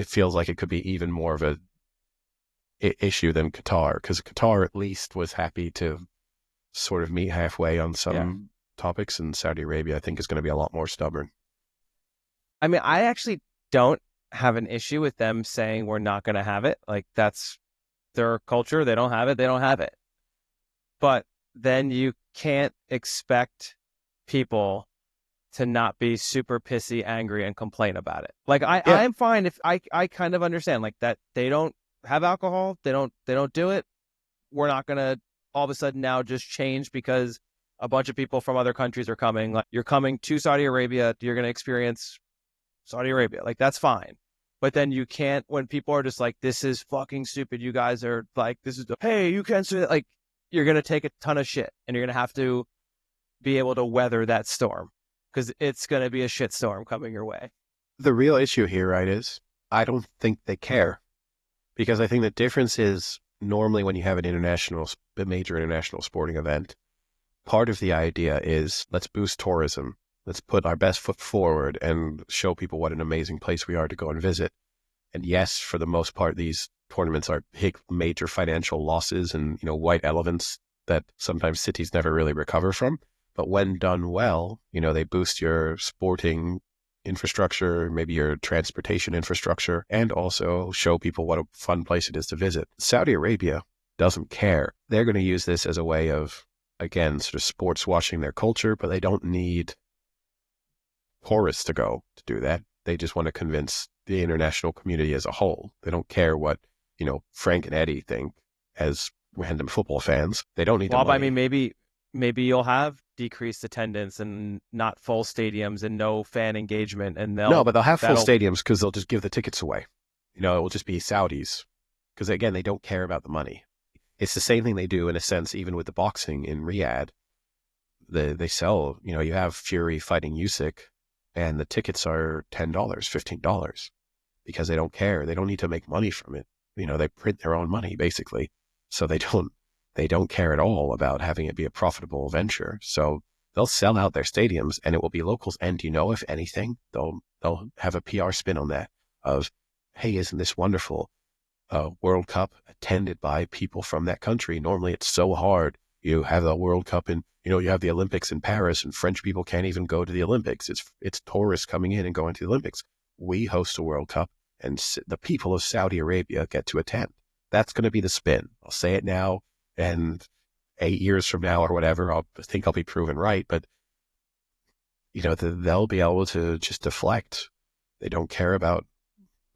feels like it could be even more of a issue than Qatar, because Qatar at least was happy to sort of meet halfway on some topics, and Saudi Arabia I think is going to be a lot more stubborn. I mean, I actually don't have an issue with them saying we're not going to have it. Like, that's their culture. They don't have it. They don't have it. But then you can't expect people to not be super pissy, angry, and complain about it. Like, I'm fine if I kind of understand like that they don't have alcohol. They don't do it. We're not going to all of a sudden now just change because a bunch of people from other countries are coming. Like, you're coming to Saudi Arabia, you're going to experience Saudi Arabia. Like, that's fine. But then you can't, when people are just like, this is fucking stupid. You guys are like, this is hey, you can't say that. Like, you're going to take a ton of shit and you're going to have to be able to weather that storm, because it's going to be a shit storm coming your way. The real issue here, right, is I don't think they care, because I think the difference is normally when you have a major international sporting event, part of the idea is let's boost tourism. Let's put our best foot forward and show people what an amazing place we are to go and visit. And yes, for the most part, these tournaments are big, major financial losses and, white elephants that sometimes cities never really recover from. But when done well, they boost your sporting infrastructure, maybe your transportation infrastructure, and also show people what a fun place it is to visit. Saudi Arabia doesn't care. They're going to use this as a way of, again, sort of sports washing their culture, but they don't need tourists to go to do that. They just want to convince the international community as a whole. They don't care what, Frank and Eddie think as random football fans. They don't need the money. I mean, maybe you'll have decreased attendance and not full stadiums and no fan engagement, and but they'll have full stadiums because they'll just give the tickets away. It will just be Saudis, because again, they don't care about the money. It's the same thing they do in a sense, even with the boxing in Riyadh. They sell, you have Fury fighting Usyk, and the tickets are $10, $15, because they don't care. They don't need to make money from it. They print their own money basically. So they don't care at all about having it be a profitable venture. So they'll sell out their stadiums and it will be locals. And if anything, they'll have a PR spin on that of, hey, isn't this wonderful? World Cup attended by people from that country. Normally it's so hard. You have the World Cup and, you have the Olympics in Paris, and French people can't even go to the Olympics. It's tourists coming in and going to the Olympics. We host a World Cup and the people of Saudi Arabia get to attend. That's going to be the spin. I'll say it now, and 8 years from now or whatever, I think I'll be proven right. But, they'll be able to just deflect. They don't care about,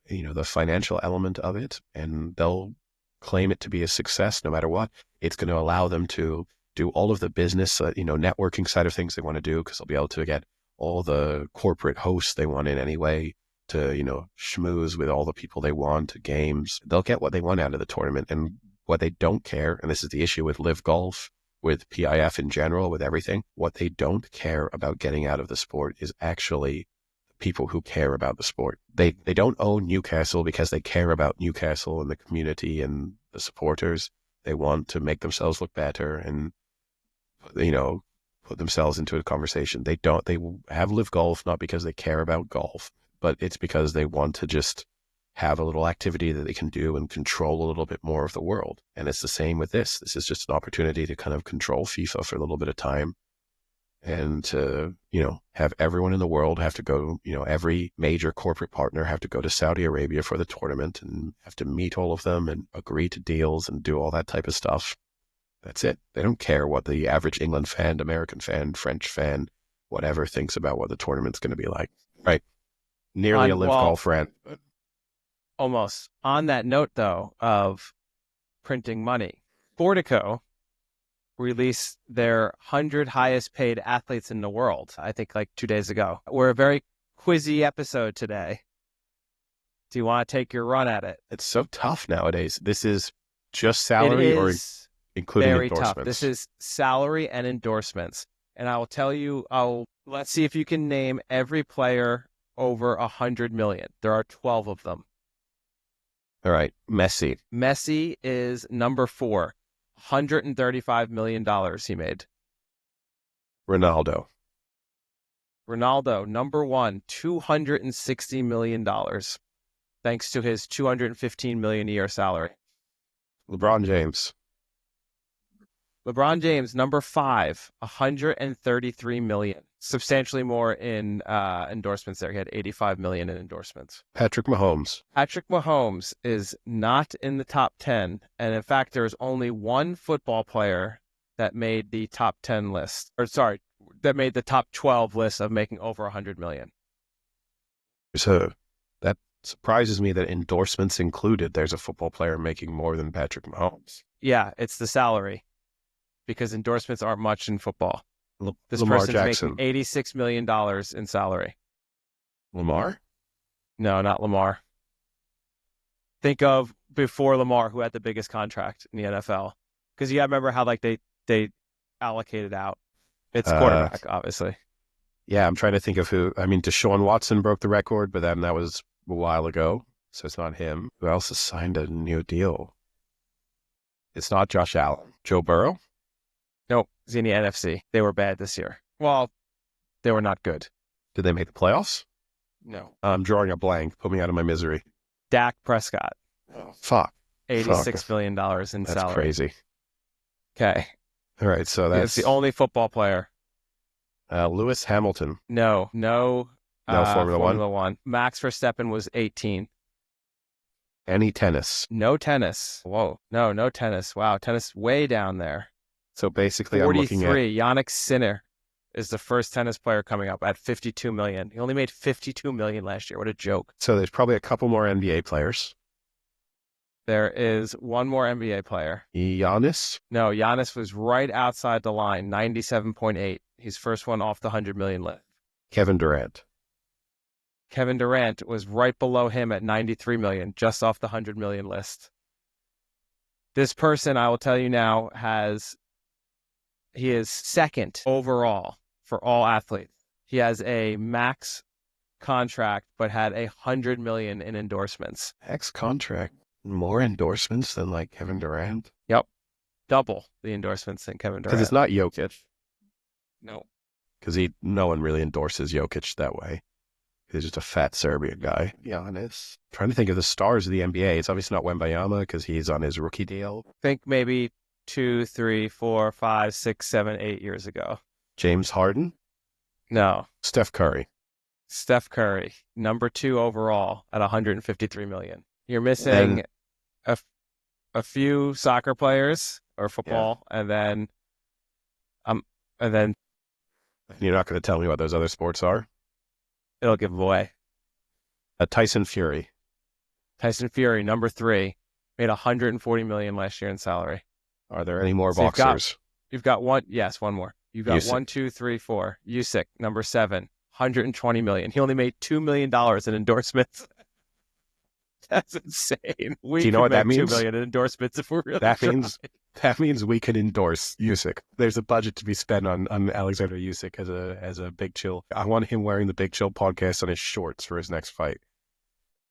the financial element of it, and they'll claim it to be a success no matter what. It's going to allow them to do all of the business, networking side of things they want to do, because they'll be able to get all the corporate hosts they want in anyway to, schmooze with all the people they want to games. They'll get what they want out of the tournament. And what they don't care, and this is the issue with Live Golf, with PIF in general, with everything, what they don't care about getting out of the sport is actually people who care about the sport. They don't own Newcastle because they care about Newcastle and the community and the supporters. They want to make themselves look better and, put themselves into a conversation. They have Live Golf not because they care about golf, but it's because they want to just have a little activity that they can do and control a little bit more of the world. And it's the same with this. This is just an opportunity to kind of control FIFA for a little bit of time, and to, have everyone in the world have to go, every major corporate partner have to go to Saudi Arabia for the tournament and have to meet all of them and agree to deals and do all that type of stuff. That's it. They don't care what the average England fan, American fan, French fan, whatever thinks about what the tournament's going to be like. Right. Nearly a live golf friend. But... Almost. On that note, though, of printing money, Sportico released their 100 highest paid athletes in the world, I think like 2 days ago. We're a very quizzy episode today. Do you want to take your run at it? It's so tough nowadays. This is just salary or including very endorsements? Tough. This is salary and endorsements. And I will tell you, let's see if you can name every player over 100 million. There are 12 of them. All right. Messi. Messi is number 4. $135 million he made. Ronaldo, number 1, $260 million. Thanks to his $215 million a year salary. LeBron James, number 5, $133 million. Substantially more in endorsements there. He had $85 million in endorsements. Patrick Mahomes is not in the top 10. And in fact, there's only one football player that made the top 10 list. That made the top 12 list of making over 100 million. So that surprises me that endorsements included. There's a football player making more than Patrick Mahomes. Yeah, it's the salary. Because endorsements aren't much in football. This Lamar person's Jackson. making $86 million in salary. Lamar? No, not Lamar. Think of before Lamar, who had the biggest contract in the NFL. Because you got to remember how like they allocated out. It's quarterback, obviously. Yeah, I'm trying to think of who. I mean, Deshaun Watson broke the record, but then that was a while ago, so it's not him. Who else has signed a new deal? It's not Josh Allen. Joe Burrow? No, he's in the NFC. They were bad this year. Well, they were not good. Did they make the playoffs? No. I'm drawing a blank. Put me out of my misery. Dak Prescott. Oh, fuck. $86 million in salary. That's crazy. Okay. All right, so that's the only football player. Lewis Hamilton. No Formula One. Max Verstappen was 18. Any tennis? No tennis. Whoa. No tennis. Wow, tennis way down there. So basically, 43, I'm looking at... Yannick Sinner is the first tennis player coming up at $52 million. He only made $52 million last year. What a joke. So there's probably a couple more NBA players. There is one more NBA player. Giannis? No, Giannis was right outside the line, 97.8. He's first one off the 100 million list. Kevin Durant was right below him at 93 million, just off the 100 million list. This person, I will tell you now, he is second overall for all athletes. He has a max contract, but had 100 million in endorsements. Max contract, more endorsements than like Kevin Durant? Yep. Double the endorsements than Kevin Durant. Because it's not Jokic. No. Because no one really endorses Jokic that way. He's just a fat Serbian guy. Giannis. Trying to think of the stars of the NBA. It's obviously not Wembanyama because he's on his rookie deal. Think maybe 2, 3, 4, 5, 6, 7, 8 years ago. James Harden? No. Steph Curry, number 2 overall at 153 million. You're missing a few soccer players or football, and then you're not going to tell me what those other sports are? It'll give away. Tyson Fury, number 3, made 140 million last year in salary. Are there any more boxers? You've got one. Yes, one more. You've got Usyk. 1, 2, 3, 4. Usyk, number 7, 120 million. He only made $2 million in endorsements. That's insane. Do you know what that means? $2 million in endorsements if we're really That means we can endorse Usyk. There's a budget to be spent on Alexander Usyk as a Big Chill. I want him wearing the Big Chill podcast on his shorts for his next fight.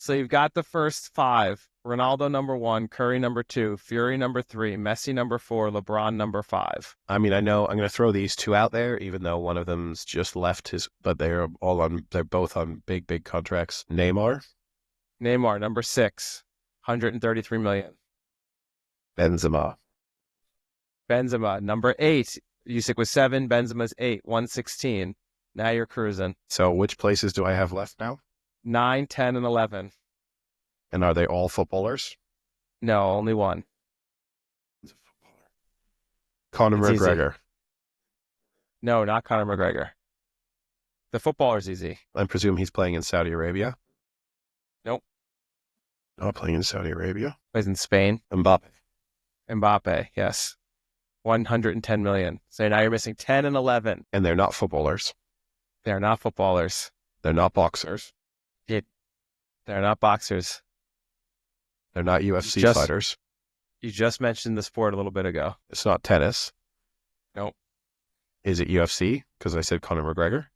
So you've got the first 5. Ronaldo number 1, Curry number 2, Fury number 3, Messi number 4, LeBron number 5. I mean, I know I'm going to throw these 2 out there, even though one of them's just left but they're both on big contracts. Neymar number 6, 133 million. Benzema number 8. Usyk was 7, Benzema's 8, 116. Now you're cruising. So which places do I have left now? 9, 10, and 11. And are they all footballers? No, only one. Conor It's McGregor. Easy. No, not Conor McGregor. The footballer's easy. I presume he's playing in Saudi Arabia. Nope. Not playing in Saudi Arabia. Plays in Spain. Mbappe, yes. 110 million. So now you're missing 10 and 11. And they're not footballers. They're not footballers. They're not boxers. They're not boxers. They're not UFC fighters. You just mentioned the sport a little bit ago. It's not tennis. Nope. Is it UFC? Because I said Conor McGregor.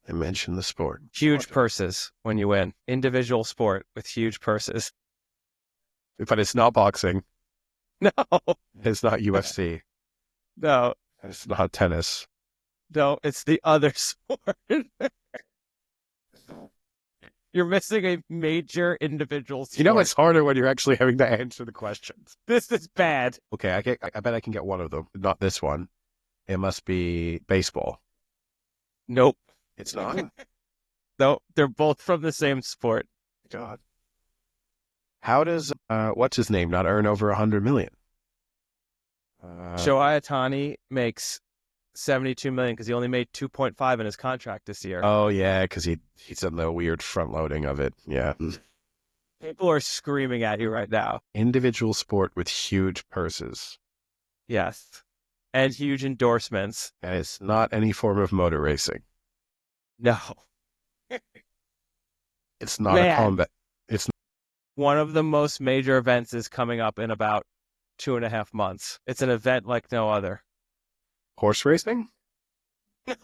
I mentioned the sport. Huge purses when you win. Individual sport with huge purses. But it's not boxing. No. It's not UFC. No. It's not tennis. No, it's the other sport. You're missing a major individual sport. You know, it's harder when you're actually having to answer the questions. This is bad. Okay, I bet I can get one of them. Not this one. It must be baseball. Nope. It's not? No, they're both from the same sport. God. How does, what's his name, not earn over 100 million? Shohei Ohtani makes 72 million because he only made 2.5 in his contract this year. Oh, yeah, because he's done the weird front loading of it. Yeah. People are screaming at you right now. Individual sport with huge purses. Yes. And huge endorsements. And it's not any form of motor racing. No. It's not a combat. One of the most major events is coming up in about 2.5 months. It's an event like no other. Horse racing? No.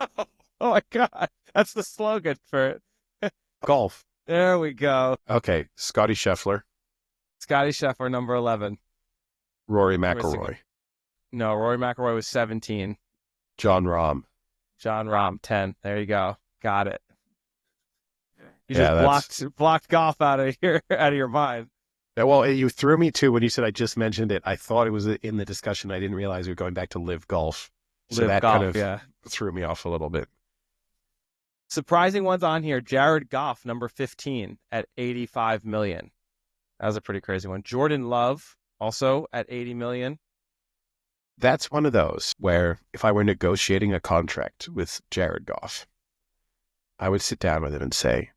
Oh my God. That's the slogan for it. Golf. There we go. Okay. Scotty Scheffler. Scotty Scheffler, number 11. Rory McIlroy. No, Rory McIlroy was 17. John Rahm. 10. There you go. Got it. You just blocked golf out of your mind. Yeah, well, you threw me too when you said I just mentioned it. I thought it was in the discussion. I didn't realize we were going back to live golf. So that kind of threw me off a little bit. Surprising ones on here. Jared Goff, number 15 at 85 million. That was a pretty crazy one. Jordan Love, also at 80 million. That's one of those where if I were negotiating a contract with Jared Goff, I would sit down with him and say,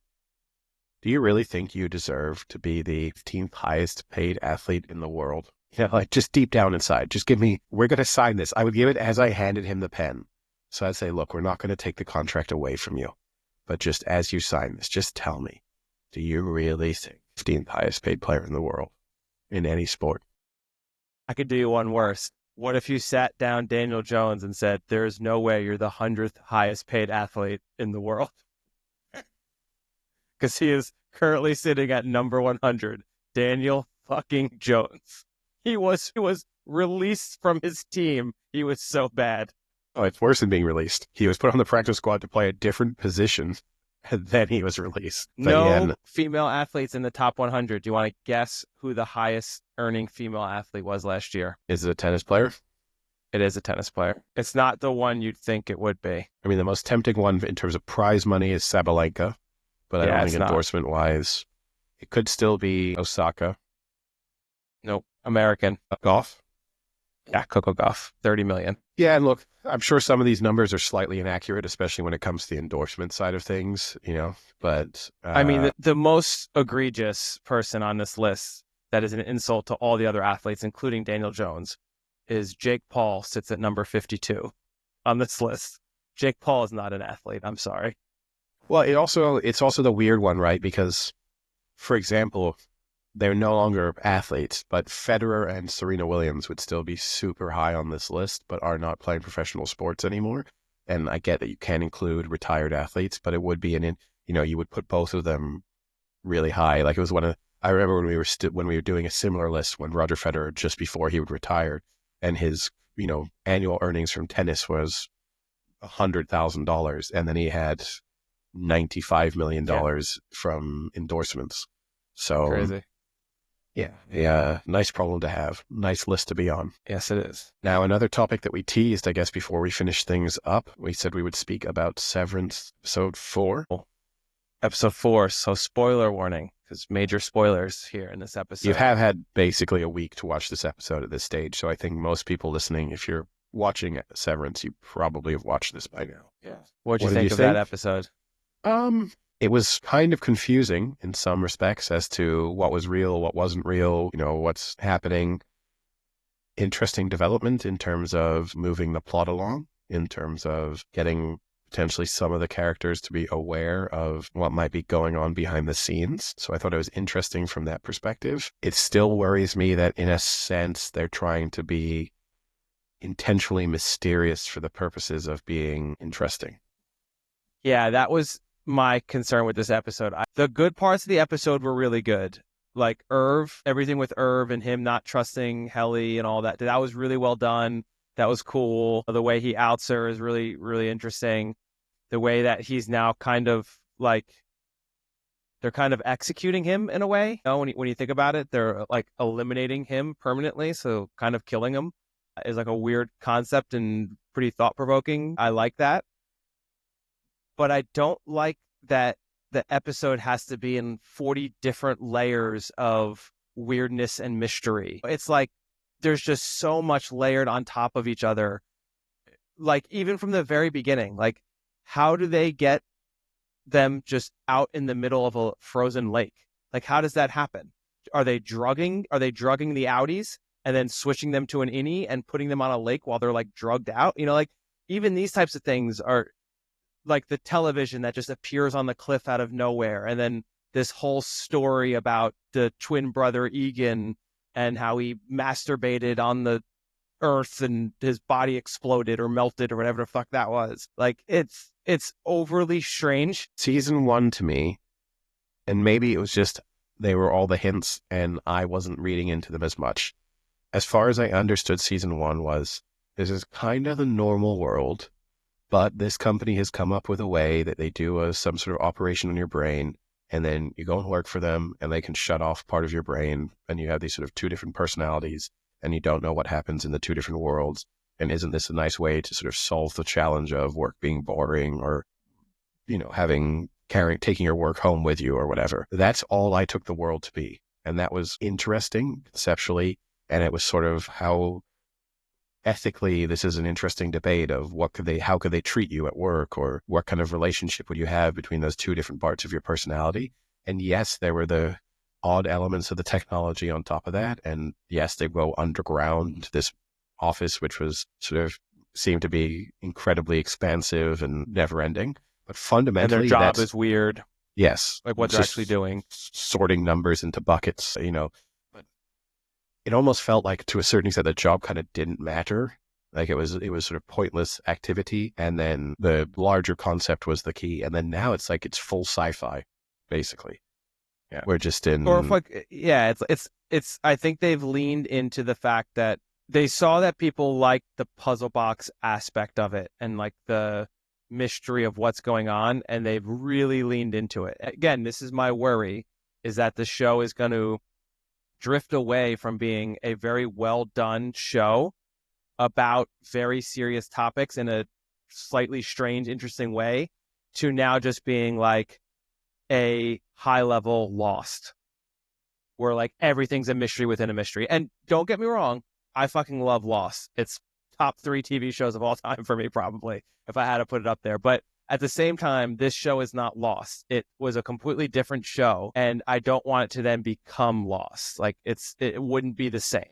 do you really think you deserve to be the 15th highest paid athlete in the world? You know, like just deep down inside, just give me, we're going to sign this. I would give it as I handed him the pen. So I'd say, look, we're not going to take the contract away from you. But just as you sign this, just tell me, do you really think 15th highest paid player in the world in any sport? I could do you one worse. What if you sat down Daniel Jones and said, there's no way you're the 100th highest paid athlete in the world? Because he is currently sitting at number 100. Daniel fucking Jones. He was released from his team. He was so bad. Oh, it's worse than being released. He was put on the practice squad to play a different position, and then he was released. No female athletes in the top 100. Do you want to guess who the highest earning female athlete was last year? Is it a tennis player? It is a tennis player. It's not the one you'd think it would be. I mean, the most tempting one in terms of prize money is Sabalenka, but I don't think endorsement-wise. It could still be Osaka. Nope. American. Golf? Yeah, Coco Gauff. 30 million. Yeah, and look, I'm sure some of these numbers are slightly inaccurate, especially when it comes to the endorsement side of things, you know, but... I mean, the most egregious person on this list that is an insult to all the other athletes, including Daniel Jones, is Jake Paul, sits at number 52 on this list. Jake Paul is not an athlete. I'm sorry. Well, it's also the weird one, right? Because, for example, they're no longer athletes, but Federer and Serena Williams would still be super high on this list, but are not playing professional sports anymore. And I get that you can include retired athletes, but it would be you would put both of them really high. Like it was I remember when we were doing a similar list when Roger Federer, just before he would retire, and his, annual earnings from tennis was $100,000, and then he had $95 million from endorsements. So crazy. Yeah, nice problem to have. Nice list to be on. Yes, it is. Now, another topic that we teased, I guess, before we finish things up, we said we would speak about Severance episode 4. Episode 4, so spoiler warning, because major spoilers here in this episode. You have had basically a week to watch this episode at this stage, so I think most people listening, if you're watching Severance, you probably have watched this by now. Yeah. What'd you What did you think of that think? episode? It was kind of confusing in some respects as to what was real, what wasn't real, what's happening. Interesting development in terms of moving the plot along, in terms of getting potentially some of the characters to be aware of what might be going on behind the scenes. So I thought it was interesting from that perspective. It still worries me that in a sense they're trying to be intentionally mysterious for the purposes of being interesting. Yeah, that was my concern with this episode. The good parts of the episode were really good. Like Irv, everything with Irv and him not trusting Helly and all that. That was really well done. That was cool. The way he outs her is really, really interesting. The way that he's now kind of like they're kind of executing him in a way. When you think about it, they're like eliminating him permanently, so kind of killing him is like a weird concept and pretty thought provoking. I like that, but I don't like that the episode has to be in 40 different layers of weirdness and mystery. It's like there's just so much layered on top of each other. Like even from the very beginning, like how do they get them just out in the middle of a frozen lake? Like how does that happen? Are they drugging the outies and then switching them to an innie and putting them on a lake while they're like drugged out? Like even these types of things are like the television that just appears on the cliff out of nowhere. And then this whole story about the twin brother Egan and how he masturbated on the earth and his body exploded or melted or whatever the fuck that was. Like it's overly strange. Season 1 to me, and maybe it was just they were all the hints and I wasn't reading into them as much. As far as I understood, season 1 was, this is kind of the normal world, but this company has come up with a way that they do some sort of operation on your brain, and then you go and work for them, and they can shut off part of your brain, and you have these sort of two different personalities, and you don't know what happens in the two different worlds. And isn't this a nice way to sort of solve the challenge of work being boring or, taking your work home with you or whatever? That's all I took the world to be. And that was interesting conceptually. And it was sort of how ethically this is an interesting debate of how could they treat you at work, or what kind of relationship would you have between those two different parts of your personality. And yes, there were the odd elements of the technology on top of that. And yes, they go underground to this office, which was sort of seemed to be incredibly expansive and never ending. But fundamentally, and their job is weird. Yes. Like what they're actually doing. Sorting numbers into buckets, But it almost felt like to a certain extent the job kind of didn't matter. Like it was sort of pointless activity. And then the larger concept was the key. And then now it's like it's full sci-fi, basically. Yeah. We're just in. Or if like, yeah, it's, I think they've leaned into the fact that they saw that people like the puzzle box aspect of it and like the mystery of what's going on, and they've really leaned into it. Again, this is my worry, is that the show is going to drift away from being a very well done show about very serious topics in a slightly strange, interesting way, to now just being like a high level Lost, where like everything's a mystery within a mystery. And don't get me wrong, I fucking love Lost. It's top 3 TV shows of all time for me, probably, if I had to put it up there. But at the same time, this show is not Lost. It was a completely different show, and I don't want it to then become Lost. Like it wouldn't be the same.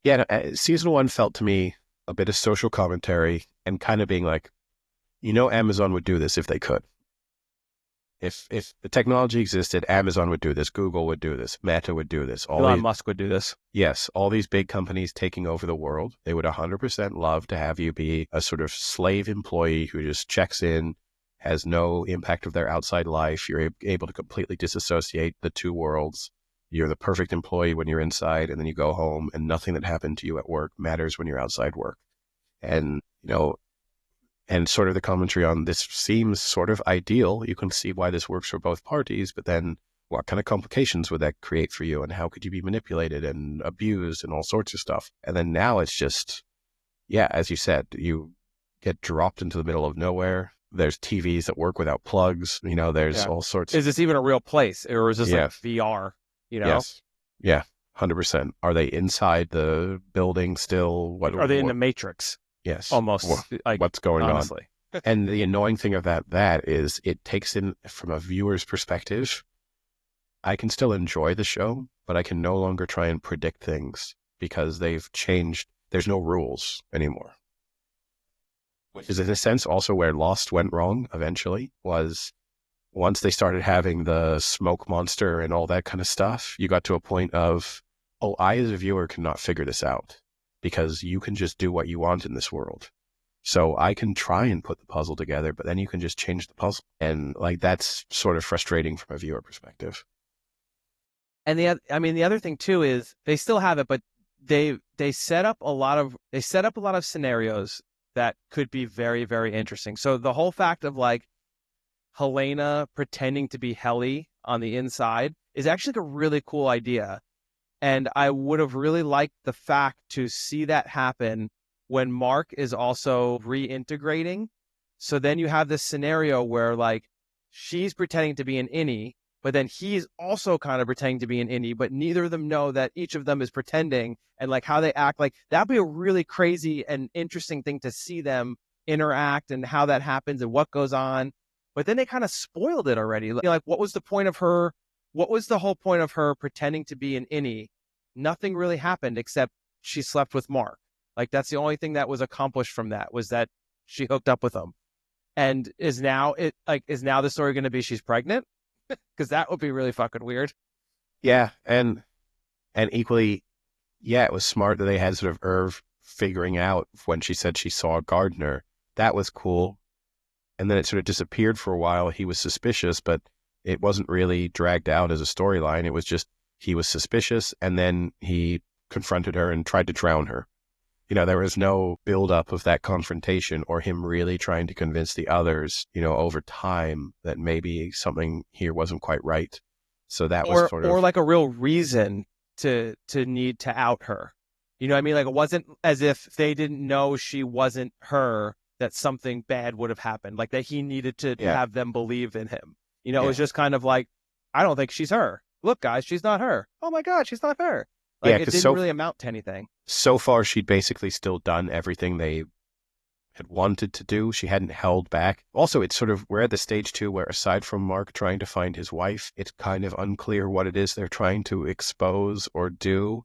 Yeah, season 1 felt to me a bit of social commentary and kind of being like, Amazon would do this if they could. If the technology existed, Amazon would do this, Google would do this, Meta would do this. Elon Musk would do this. Yes, all these big companies taking over the world, they would 100% love to have you be a sort of slave employee who just checks in, has no impact of their outside life. You're able to completely disassociate the two worlds. You're the perfect employee when you're inside, and then you go home, and nothing that happened to you at work matters when you're outside work. And, and sort of the commentary on this seems sort of ideal. You can see why this works for both parties, but then what kind of complications would that create for you? And how could you be manipulated and abused and all sorts of stuff? And then now it's just, yeah, as you said, you get dropped into the middle of nowhere. There's TVs that work without plugs. There's all sorts. Is this even a real place, or is this like VR? Yes. Yeah, 100%. Are they inside the building still? Are they in the Matrix? Yes. Almost. What's going honestly on? And the annoying thing about that is it takes in from a viewer's perspective. I can still enjoy the show, but I can no longer try and predict things because they've changed. There's no rules anymore. Which is in a sense also where Lost went wrong eventually, was once they started having the smoke monster and all that kind of stuff, you got to a point of, oh, I as a viewer cannot figure this out because you can just do what you want in this world. So I can try and put the puzzle together, but then you can just change the puzzle. And like, that's sort of frustrating from a viewer perspective. And the other thing too is they still have it, but they set up a lot of scenarios that could be very, very interesting. So the whole fact of like Helena pretending to be Helly on the inside is actually a really cool idea. And I would have really liked the fact to see that happen when Mark is also reintegrating. So then you have this scenario where like she's pretending to be an innie, but then he's also kind of pretending to be an innie, but neither of them know that each of them is pretending, and like how they act. Like that'd be a really crazy and interesting thing to see them interact and how that happens and what goes on. But then they kind of spoiled it already. Like what was the point of her? What was the whole point of her pretending to be an innie? Nothing really happened except she slept with Mark. Like that's the only thing that was accomplished from that, was that she hooked up with him. And is now the story going to be she's pregnant? Because that would be really fucking weird. Yeah, and equally, yeah, it was smart that they had sort of Irv figuring out when she said she saw a gardener. That was cool. And then it sort of disappeared for a while. He was suspicious, but it wasn't really dragged out as a storyline. It was just he was suspicious, and then he confronted her and tried to drown her. You know, there was no buildup of that confrontation or him really trying to convince the others, you know, over time that maybe something here wasn't quite right. So that was sort of... Or like a real reason to need to out her. You know what I mean? Like it wasn't as if they didn't know she wasn't her, that something bad would have happened. Like that he needed to have them believe in him. You know, it was just kind of like, I don't think she's her. Look, guys, she's not her. Oh my God, she's not her. Like it didn't really amount to anything. So far, she'd basically still done everything they had wanted to do. She hadn't held back. Also, it's sort of, we're at the stage too where aside from Mark trying to find his wife, it's kind of unclear what it is they're trying to expose or do.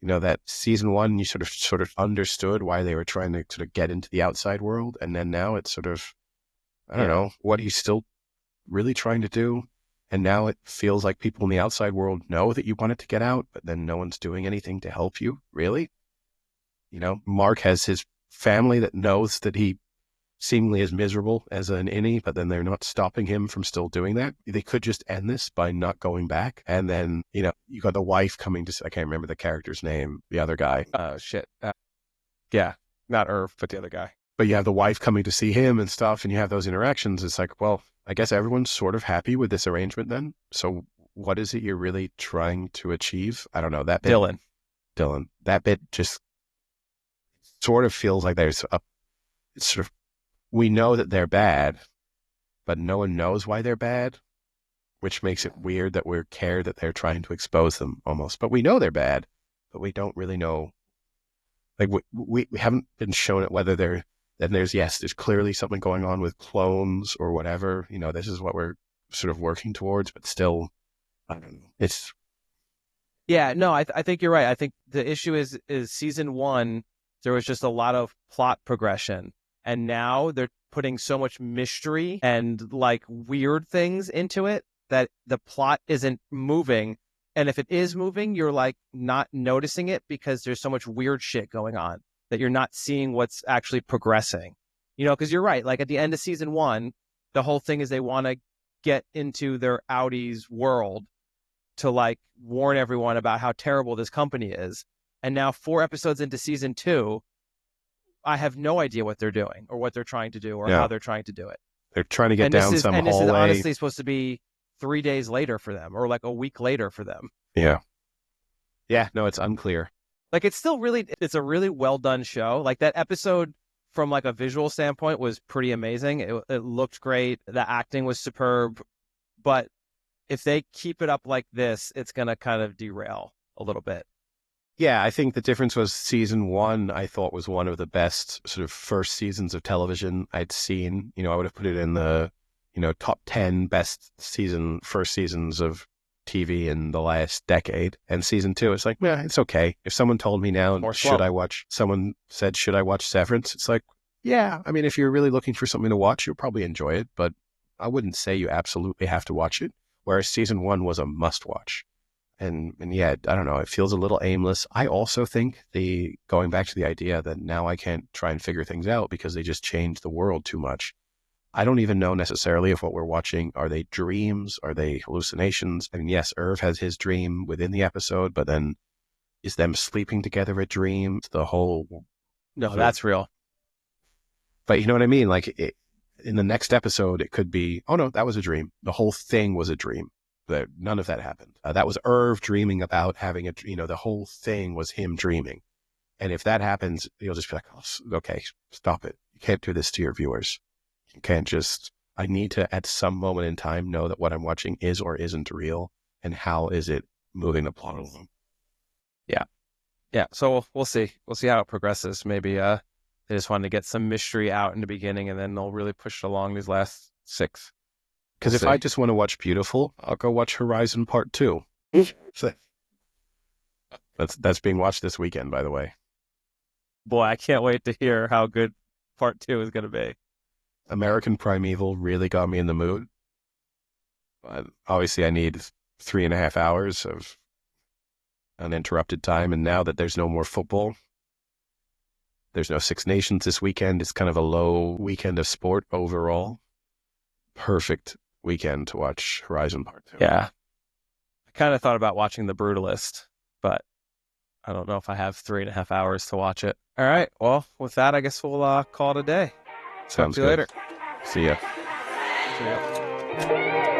You know, that season one, you sort of understood why they were trying to sort of get into the outside world. And then now it's sort of, I don't know, what he's still really trying to do. And now it feels like people in the outside world know that you wanted to get out, but then no one's doing anything to help you. Really? You know, Mark has his family that knows that he seemingly is miserable as an innie, but then they're not stopping him from still doing that. They could just end this by not going back. And then, you know, you got the wife coming to, I can't remember the character's name, the other guy. Yeah, not Irv, but the other guy. But you have the wife coming to see him and stuff, and you have those interactions. It's like, well, I guess everyone's sort of happy with this arrangement then. So what is it you're really trying to achieve? I don't know. That bit, Dylan, that bit just sort of feels like it's sort of, we know that they're bad, but no one knows why they're bad, which makes it weird that we care that they're trying to expose them almost. But we know they're bad, but we don't really know. Like we haven't been shown it whether they're, then there's clearly something going on with clones or whatever. You know, this is what we're sort of working towards, but still, I don't know. It's... Yeah, no, I think you're right. I think the issue is season one, there was just a lot of plot progression. And now they're putting so much mystery and like weird things into it that the plot isn't moving. And if it is moving, you're like not noticing it because there's so much weird shit going on that you're not seeing what's actually progressing. You know, because you're right. Like at the end of season one, the whole thing is they want to get into their Audi's world to like warn everyone about how terrible this company is. And now 4 episodes into season 2, I have no idea what they're doing or what they're trying to do or how they're trying to do it. They're trying to get down some hallway. And this is honestly supposed to be 3 days later for them or like a week later for them. Yeah. Yeah, no, it's unclear. Like it's a really well done show. Like that episode from like a visual standpoint was pretty amazing. It looked great. The acting was superb. But if they keep it up like this, it's going to kind of derail a little bit. Yeah, I think the difference was season one, I thought was one of the best sort of first seasons of television I'd seen. I would have put it in the, top 10 best first seasons of TV in the last decade. And season two, it's like, yeah, it's okay. If someone told me now, More slow. someone said, should I watch Severance? It's like, yeah, I mean, if you're really looking for something to watch, you'll probably enjoy it, but I wouldn't say you absolutely have to watch it. Whereas season one was a must watch. And yeah, I don't know, it feels a little aimless. I also think going back to the idea that now I can't try and figure things out because they just changed the world too much. I don't even know necessarily if what we're watching, are they dreams? Are they hallucinations? I mean, yes, Irv has his dream within the episode, but then is them sleeping together a dream? The whole... No, that's real. But you know what I mean? Like in the next episode, it could be, oh no, that was a dream. The whole thing was a dream. None of that happened. That was Irv dreaming about having the whole thing was him dreaming. And if that happens, you'll just be like, oh, okay, stop it. You can't do this to your viewers. You can't I need to, at some moment in time, know that what I'm watching is or isn't real. And how is it moving the plot along? Yeah. Yeah. So we'll see. We'll see how it progresses. Maybe they just wanted to get some mystery out in the beginning and then they'll really push it along these last 6. Because if I just want to watch Beautiful, I'll go watch Horizon Part 2. So, that's being watched this weekend, by the way. Boy, I can't wait to hear how good Part 2 is going to be. American Primeval really got me in the mood. Obviously, I need 3.5 hours of uninterrupted time. And now that there's no more football, there's no Six Nations this weekend. It's kind of a low weekend of sport overall. Perfect weekend to watch Horizon Part 2. Yeah. I kind of thought about watching The Brutalist, but I don't know if I have 3.5 hours to watch it. All right. Well, with that, I guess we'll call it a day. Sounds good. Later. See ya. See ya.